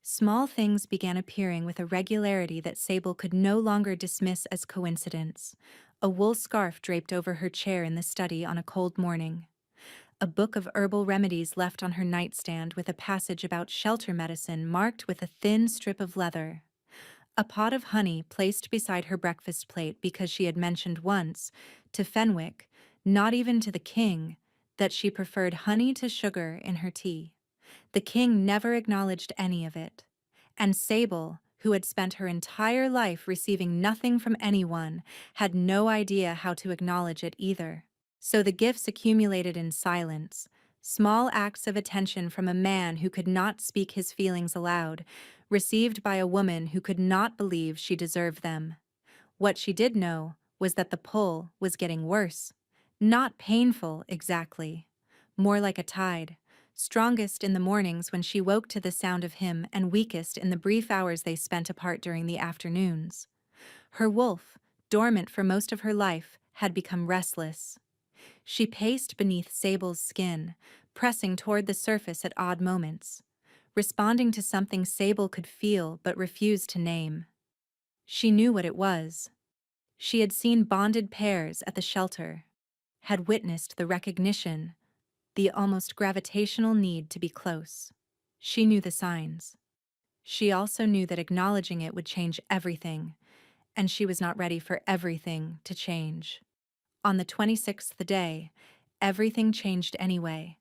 Small things began appearing with a regularity that Sable could no longer dismiss as coincidence. A wool scarf draped over her chair in the study on a cold morning. A book of herbal remedies left on her nightstand with a passage about shelter medicine marked with a thin strip of leather. A pot of honey placed beside her breakfast plate because she had mentioned once, to Fenwick, not even to the king, that she preferred honey to sugar in her tea. The king never acknowledged any of it. And Sable, who had spent her entire life receiving nothing from anyone, had no idea how to acknowledge it either. So the gifts accumulated in silence, small acts of attention from a man who could not speak his feelings aloud, received by a woman who could not believe she deserved them. What she did know was that the pull was getting worse. Not painful, exactly. More like a tide, strongest in the mornings when she woke to the sound of him and weakest in the brief hours they spent apart during the afternoons. Her wolf, dormant for most of her life, had become restless. She paced beneath Sable's skin, pressing toward the surface at odd moments, responding to something Sable could feel but refused to name. She knew what it was. She had seen bonded pairs at the shelter, had witnessed the recognition, the almost gravitational need to be close. She knew the signs. She also knew that acknowledging it would change everything, and she was not ready for everything to change. On the 26th day, everything changed anyway.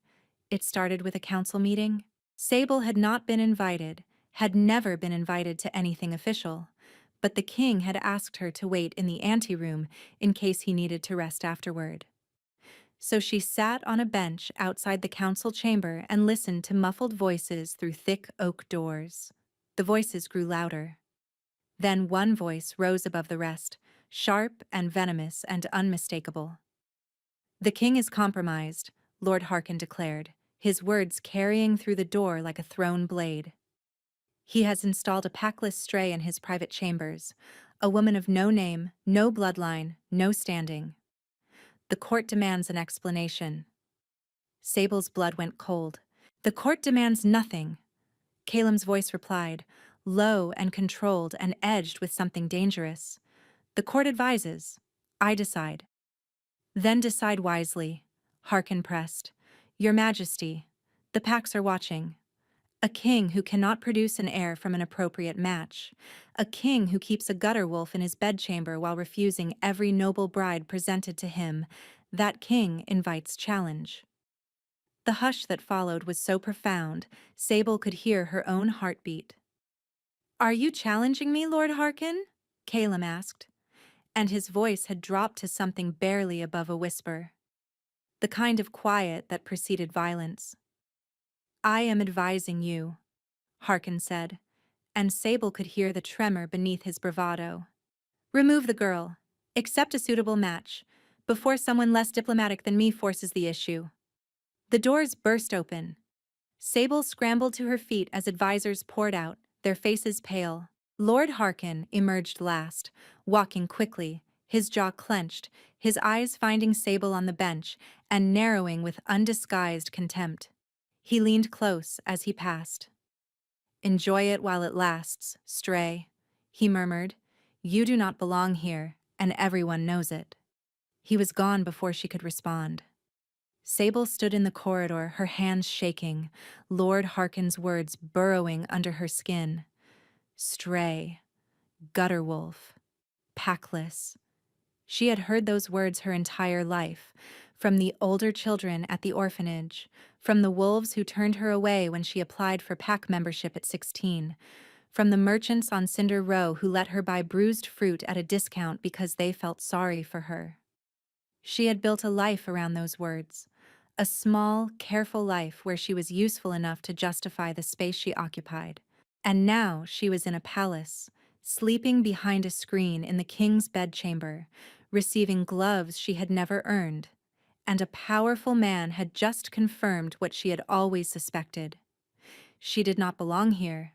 It started with a council meeting. Sable had not been invited, had never been invited to anything official, but the king had asked her to wait in the anteroom in case he needed to rest afterward. So she sat on a bench outside the council chamber and listened to muffled voices through thick oak doors. The voices grew louder. Then one voice rose above the rest, sharp and venomous and unmistakable. "The king is compromised," Lord Harkin declared, his words carrying through the door like a thrown blade. "He has installed a packless stray in his private chambers, a woman of no name, no bloodline, no standing. The court demands an explanation." Sable's blood went cold. "The court demands nothing," Calem's voice replied, low and controlled and edged with something dangerous. "The court advises. I decide." "Then decide wisely," Harkin pressed. "Your Majesty, the packs are watching. A king who cannot produce an heir from an appropriate match. A king who keeps a gutter wolf in his bedchamber while refusing every noble bride presented to him. That king invites challenge." The hush that followed was so profound, Sable could hear her own heartbeat. "Are you challenging me, Lord Harkin?" Calem asked, and his voice had dropped to something barely above a whisper. The kind of quiet that preceded violence. "I am advising you," Harkin said, and Sable could hear the tremor beneath his bravado. "Remove the girl. Accept a suitable match, before someone less diplomatic than me forces the issue." The doors burst open. Sable scrambled to her feet as advisors poured out, their faces pale. Lord Harkin emerged last, walking quickly, his jaw clenched, his eyes finding Sable on the bench and narrowing with undisguised contempt. He leaned close as he passed. Enjoy it while it lasts, stray, he murmured. You do not belong here, and everyone knows it. He was gone before she could respond. Sable stood in the corridor, her hands shaking, Lord Harkin's words burrowing under her skin. Stray, gutter wolf, packless. She had heard those words her entire life, from the older children at the orphanage, from the wolves who turned her away when she applied for pack membership at 16, from the merchants on Cinder Row who let her buy bruised fruit at a discount because they felt sorry for her. She had built a life around those words, a small, careful life where she was useful enough to justify the space she occupied. And now she was in a palace, sleeping behind a screen in the king's bedchamber, receiving gloves she had never earned, and a powerful man had just confirmed what she had always suspected. She did not belong here.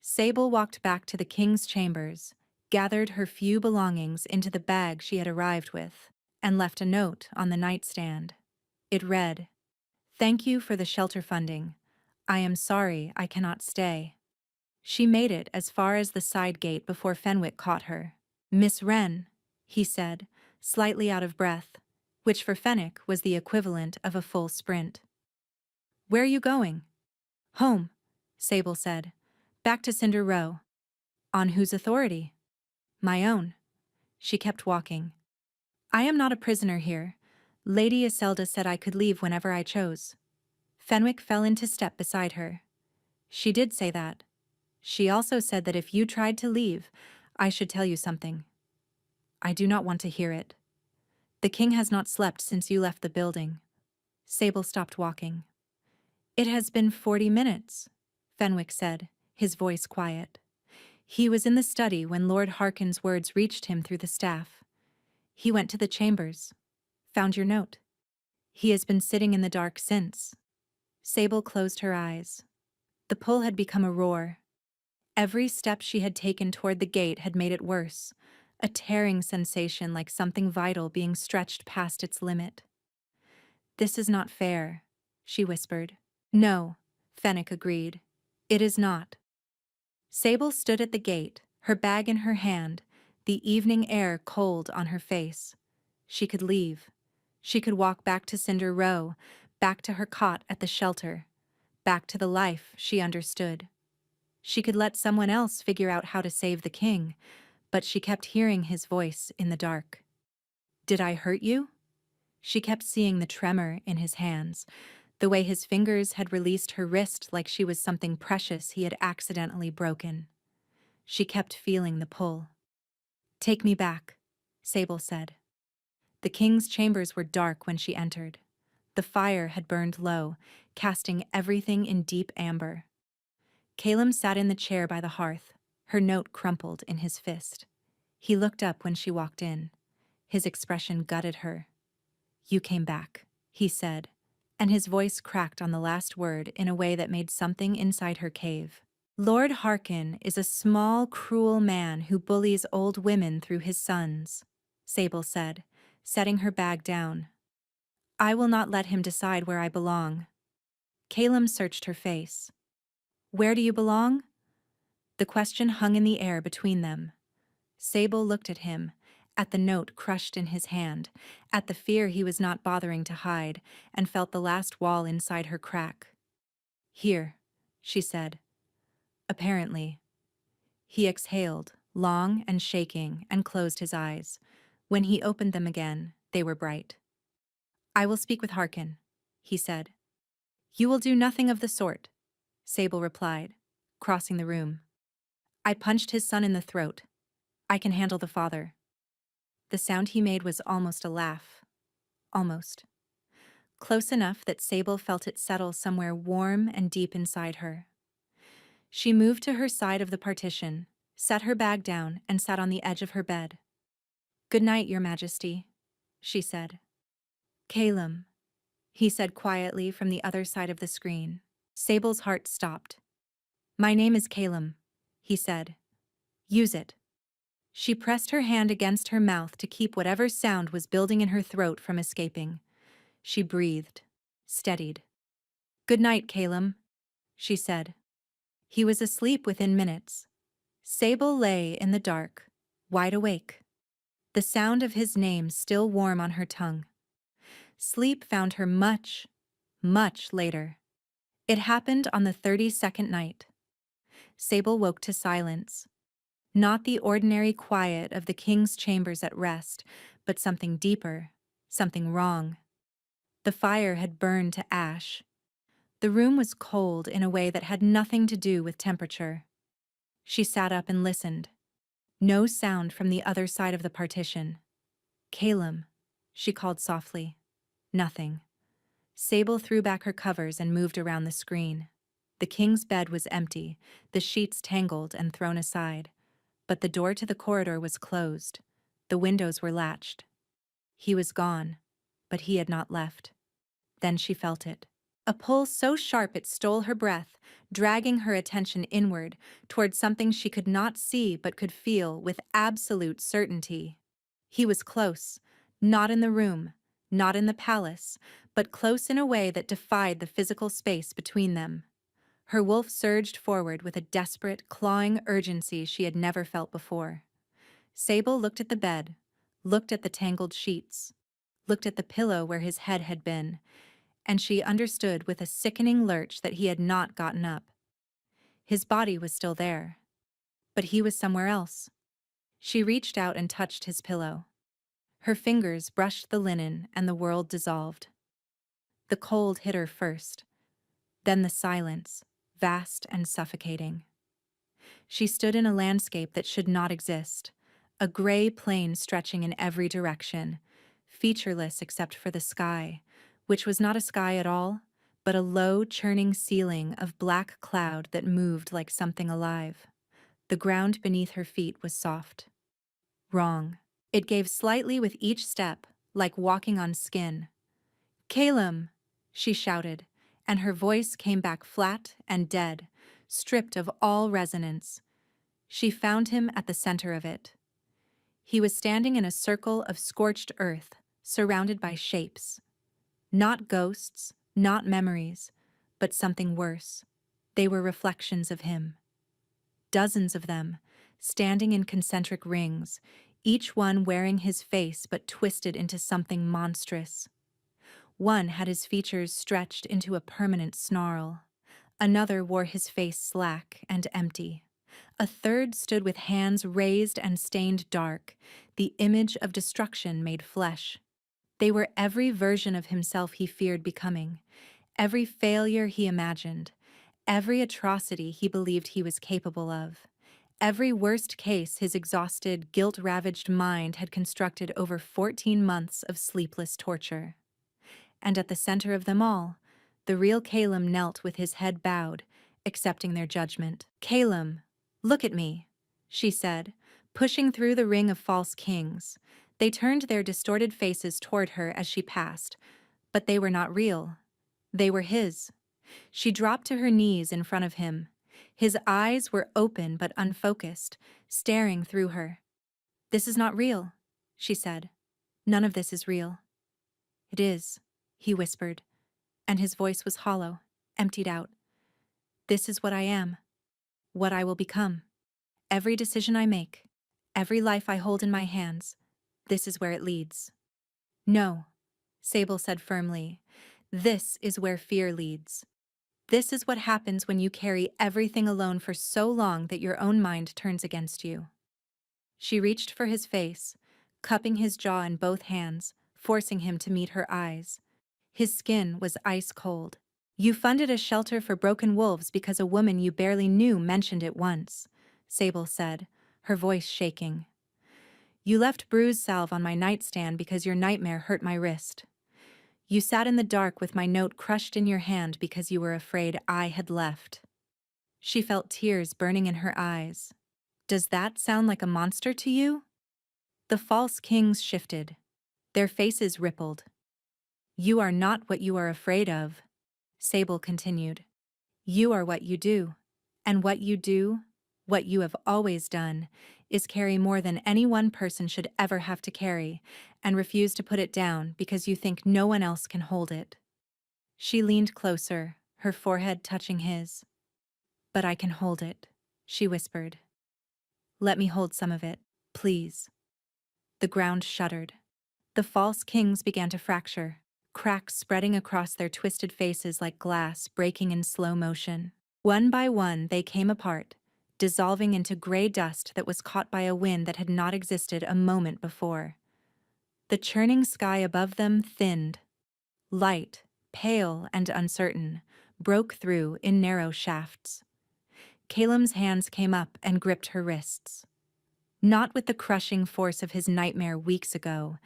Sable walked back to the king's chambers, gathered her few belongings into the bag she had arrived with, and left a note on the nightstand. It read, "Thank you for the shelter funding. I am sorry I cannot stay." She made it as far as the side gate before Fenwick caught her. "Miss Wren," he said, slightly out of breath, which for Fenwick was the equivalent of a full sprint. "Where are you going?" "Home," Sable said. "Back to Cinder Row." "On whose authority?" "My own." She kept walking. "I am not a prisoner here. Lady Iselda said I could leave whenever I chose." Fenwick fell into step beside her. "She did say that. She also said that if you tried to leave, I should tell you something." "I do not want to hear it. The king has not slept since you left the building." Sable stopped walking. "It has been 40 minutes, Fenwick said, his voice quiet. He was in the study when Lord Harkin's words reached him through the staff. He went to the chambers. Found your note. He has been sitting in the dark since." Sable closed her eyes. The pull had become a roar. Every step she had taken toward the gate had made it worse, a tearing sensation like something vital being stretched past its limit. "This is not fair," she whispered. "No," Fenwick agreed. "It is not." Sable stood at the gate, her bag in her hand, the evening air cold on her face. She could leave. She could walk back to Cinder Row, back to her cot at the shelter, back to the life she understood. She could let someone else figure out how to save the king, but she kept hearing his voice in the dark. "Did I hurt you?" She kept seeing the tremor in his hands, the way his fingers had released her wrist like she was something precious he had accidentally broken. She kept feeling the pull. "Take me back," Sable said. The king's chambers were dark when she entered. The fire had burned low, casting everything in deep amber. Calum sat in the chair by the hearth, her note crumpled in his fist. He looked up when she walked in. His expression gutted her. "You came back," he said, and his voice cracked on the last word in a way that made something inside her cave. "Lord Harkin is a small, cruel man who bullies old women through his sons," Sable said, setting her bag down. "I will not let him decide where I belong." Calum searched her face. "Where do you belong?" The question hung in the air between them. Sable looked at him, at the note crushed in his hand, at the fear he was not bothering to hide, and felt the last wall inside her crack. "Here," she said. "Apparently." He exhaled, long and shaking, and closed his eyes. When he opened them again, they were bright. "I will speak with Harkin," he said. "You will do nothing of the sort," Sable replied, crossing the room. "I punched his son in the throat. I can handle the father." The sound he made was almost a laugh. Almost. Close enough that Sable felt it settle somewhere warm and deep inside her. She moved to her side of the partition, set her bag down, and sat on the edge of her bed. "Good night, Your Majesty," she said. "Calum," he said quietly from the other side of the screen. Sable's heart stopped. "My name is Calum," he said. "Use it." She pressed her hand against her mouth to keep whatever sound was building in her throat from escaping. She breathed, steadied. "Good night, Calum," she said. He was asleep within minutes. Sable lay in the dark, wide awake, the sound of his name still warm on her tongue. Sleep found her much, much later. It happened on the 32nd night. Sable woke to silence. Not the ordinary quiet of the king's chambers at rest, but something deeper, something wrong. The fire had burned to ash. The room was cold in a way that had nothing to do with temperature. She sat up and listened. No sound from the other side of the partition. "Calum," she called softly. Nothing. Sable threw back her covers and moved around the screen. The king's bed was empty, the sheets tangled and thrown aside. But the door to the corridor was closed. The windows were latched. He was gone, but he had not left. Then she felt it. A pull so sharp it stole her breath, dragging her attention inward, toward something she could not see but could feel with absolute certainty. He was close, not in the room, not in the palace, but close in a way that defied the physical space between them. Her wolf surged forward with a desperate, clawing urgency she had never felt before. Sable looked at the bed, looked at the tangled sheets, looked at the pillow where his head had been, and she understood with a sickening lurch that he had not gotten up. His body was still there, but he was somewhere else. She reached out and touched his pillow. Her fingers brushed the linen and the world dissolved. The cold hit her first, then the silence, vast and suffocating. She stood in a landscape that should not exist, a gray plain stretching in every direction, featureless except for the sky, which was not a sky at all, but a low, churning ceiling of black cloud that moved like something alive. The ground beneath her feet was soft. Wrong. It gave slightly with each step, like walking on skin. "Calum!" she shouted, and her voice came back flat and dead, stripped of all resonance. She found him at the center of it. He was standing in a circle of scorched earth, surrounded by shapes. Not ghosts, not memories, but something worse. They were reflections of him. Dozens of them, standing in concentric rings, each one wearing his face but twisted into something monstrous. One had his features stretched into a permanent snarl. Another wore his face slack and empty. A third stood with hands raised and stained dark, the image of destruction made flesh. They were every version of himself he feared becoming, every failure he imagined, every atrocity he believed he was capable of, every worst case his exhausted, guilt-ravaged mind had constructed over 14 months of sleepless torture. And at the center of them all, the real Calum knelt with his head bowed, accepting their judgment. "Calum, look at me," she said, pushing through the ring of false kings. They turned their distorted faces toward her as she passed, but they were not real. They were his. She dropped to her knees in front of him. His eyes were open but unfocused, staring through her. "This is not real," she said. "None of this is real." "It is," he whispered, and his voice was hollow, emptied out. "This is what I am, what I will become. Every decision I make, every life I hold in my hands, this is where it leads." "No," Sable said firmly, "this is where fear leads. This is what happens when you carry everything alone for so long that your own mind turns against you." She reached for his face, cupping his jaw in both hands, forcing him to meet her eyes. His skin was ice cold. "You funded a shelter for broken wolves because a woman you barely knew mentioned it once," Sable said, her voice shaking. "You left bruise salve on my nightstand because your nightmare hurt my wrist. You sat in the dark with my note crushed in your hand because you were afraid I had left." She felt tears burning in her eyes. "Does that sound like a monster to you?" The false kings shifted. Their faces rippled. "You are not what you are afraid of," Sable continued. "You are what you do. And what you do, what you have always done, is carry more than any one person should ever have to carry, and refuse to put it down because you think no one else can hold it." She leaned closer, her forehead touching his. But I can hold it, she whispered. Let me hold some of it, please. The ground shuddered. The false kings began to fracture, cracks spreading across their twisted faces like glass breaking in slow motion. One by one, they came apart, dissolving into gray dust that was caught by a wind that had not existed a moment before. The churning sky above them thinned. Light, pale and uncertain, broke through in narrow shafts. Calem's hands came up and gripped her wrists. Not with the crushing force of his nightmare weeks ago,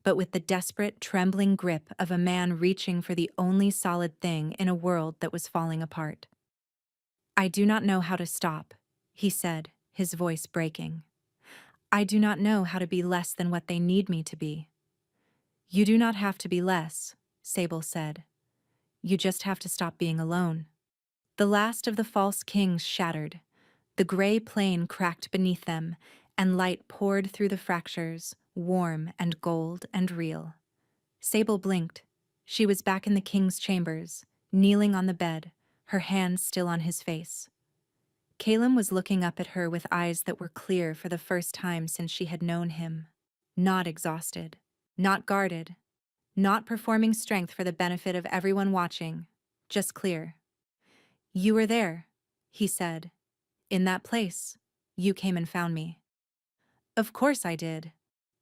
but with the desperate, trembling grip of a man reaching for the only solid thing in a world that was falling apart. I do not know how to stop, he said, his voice breaking. I do not know how to be less than what they need me to be. You do not have to be less, Sable said. You just have to stop being alone. The last of the false kings shattered. The gray plain cracked beneath them, and light poured through the fractures, warm and gold and real. Sable blinked. She was back in the king's chambers, kneeling on the bed, her hands still on his face. Calem was looking up at her with eyes that were clear for the first time since she had known him. Not exhausted, not guarded, not performing strength for the benefit of everyone watching, just clear. You were there, he said. In that place, you came and found me. Of course I did,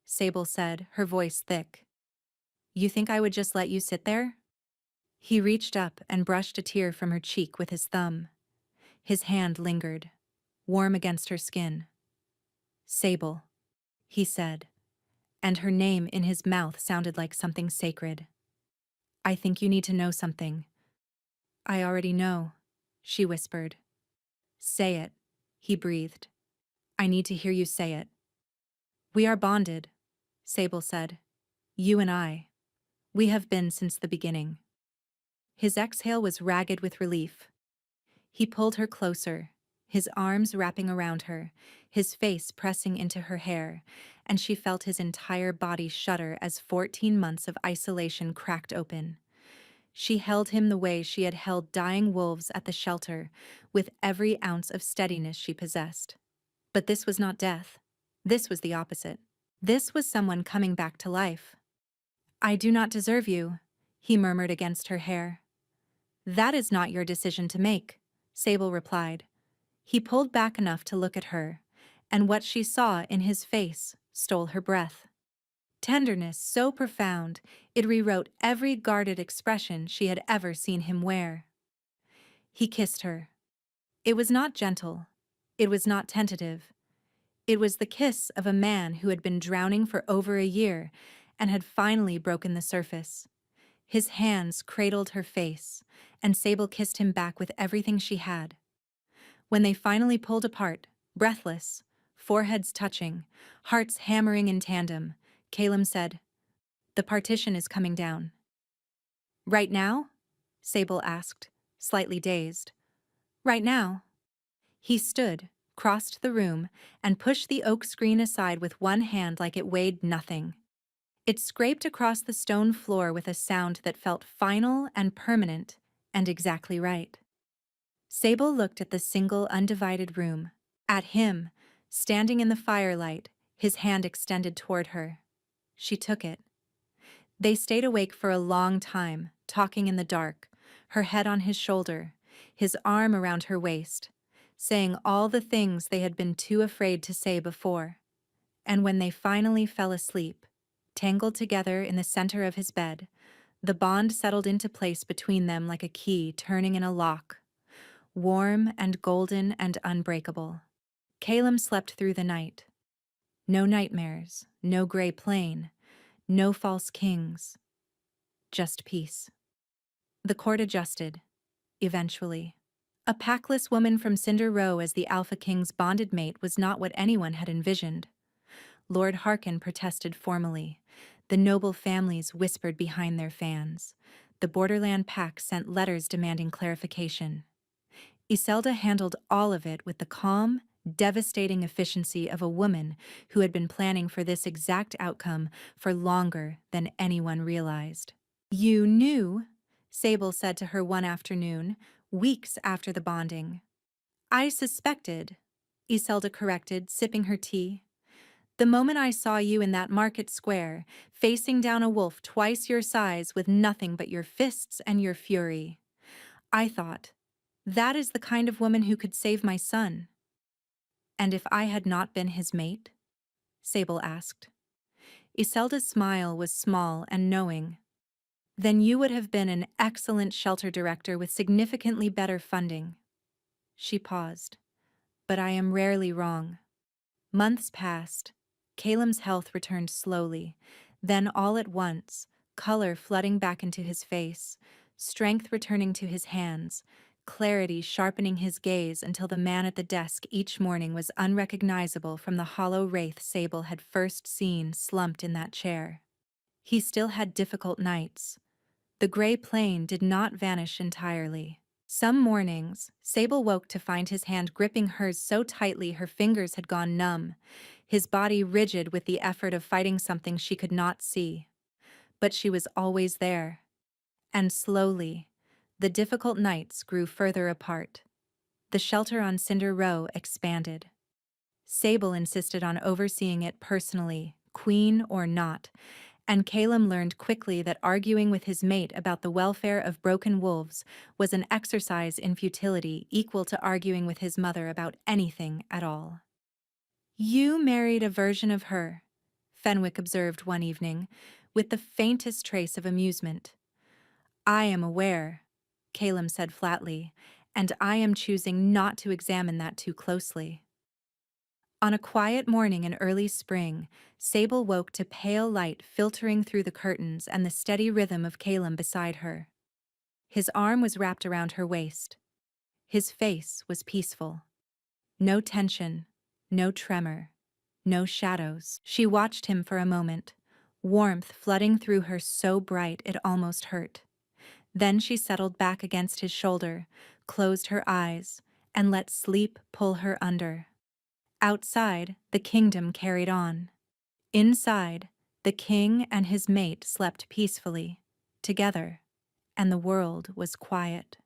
Sable said, her voice thick. You think I would just let you sit there? He reached up and brushed a tear from her cheek with his thumb. His hand lingered, warm against her skin. Sable, he said, and her name in his mouth sounded like something sacred. I think you need to know something. I already know, she whispered. Say it, he breathed. I need to hear you say it. We are bonded, Sable said. You and I. We have been since the beginning. His exhale was ragged with relief. He pulled her closer, his arms wrapping around her, his face pressing into her hair, and she felt his entire body shudder as 14 months of isolation cracked open. She held him the way she had held dying wolves at the shelter, with every ounce of steadiness she possessed. But this was not death. This was the opposite. This was someone coming back to life. I do not deserve you, he murmured against her hair. That is not your decision to make, Sable replied. He pulled back enough to look at her, and what she saw in his face stole her breath. Tenderness so profound, it rewrote every guarded expression she had ever seen him wear. He kissed her. It was not gentle. It was not tentative. It was the kiss of a man who had been drowning for over a year and had finally broken the surface. His hands cradled her face, and Sable kissed him back with everything she had. When they finally pulled apart, breathless, foreheads touching, hearts hammering in tandem, Calem said, "The partition is coming down." "Right now?" Sable asked, slightly dazed. "Right now." He stood, crossed the room, and pushed the oak screen aside with one hand like it weighed nothing. It scraped across the stone floor with a sound that felt final and permanent, and exactly right. Sable looked at the single undivided room, at him, standing in the firelight, his hand extended toward her. She took it. They stayed awake for a long time, talking in the dark, her head on his shoulder, his arm around her waist, saying all the things they had been too afraid to say before. And when they finally fell asleep, tangled together in the center of his bed, the bond settled into place between them like a key turning in a lock, warm and golden and unbreakable. Calem slept through the night. No nightmares, no gray plane, no false kings, just peace. The court adjusted, eventually. A packless woman from Cinder Row as the Alpha King's bonded mate was not what anyone had envisioned. Lord Harkin protested formally. The noble families whispered behind their fans. The Borderland Pack sent letters demanding clarification. Iselda handled all of it with the calm, devastating efficiency of a woman who had been planning for this exact outcome for longer than anyone realized. "You knew," Sable said to her one afternoon, weeks after the bonding. I suspected, Iselda corrected, sipping her tea. The moment I saw you in that market square, facing down a wolf twice your size with nothing but your fists and your fury, I thought, that is the kind of woman who could save my son. And if I had not been his mate? Sable asked. Iselda's smile was small and knowing. Then you would have been an excellent shelter director with significantly better funding. She paused. But I am rarely wrong. Months passed. Caleb's health returned slowly. Then all at once, color flooding back into his face, strength returning to his hands, clarity sharpening his gaze until the man at the desk each morning was unrecognizable from the hollow wraith Sable had first seen slumped in that chair. He still had difficult nights. The gray plane did not vanish entirely. Some mornings, Sable woke to find his hand gripping hers so tightly her fingers had gone numb, his body rigid with the effort of fighting something she could not see. But she was always there. And slowly, the difficult nights grew further apart. The shelter on Cinder Row expanded. Sable insisted on overseeing it personally, queen or not, and Caleb learned quickly that arguing with his mate about the welfare of broken wolves was an exercise in futility equal to arguing with his mother about anything at all. You married a version of her, Fenwick observed one evening, with the faintest trace of amusement. I am aware, Caleb said flatly, and I am choosing not to examine that too closely. On a quiet morning in early spring, Sable woke to pale light filtering through the curtains and the steady rhythm of Caleb beside her. His arm was wrapped around her waist. His face was peaceful. No tension, no tremor, no shadows. She watched him for a moment, warmth flooding through her so bright it almost hurt. Then she settled back against his shoulder, closed her eyes, and let sleep pull her under. Outside, the kingdom carried on. Inside, the king and his mate slept peacefully, together, and the world was quiet.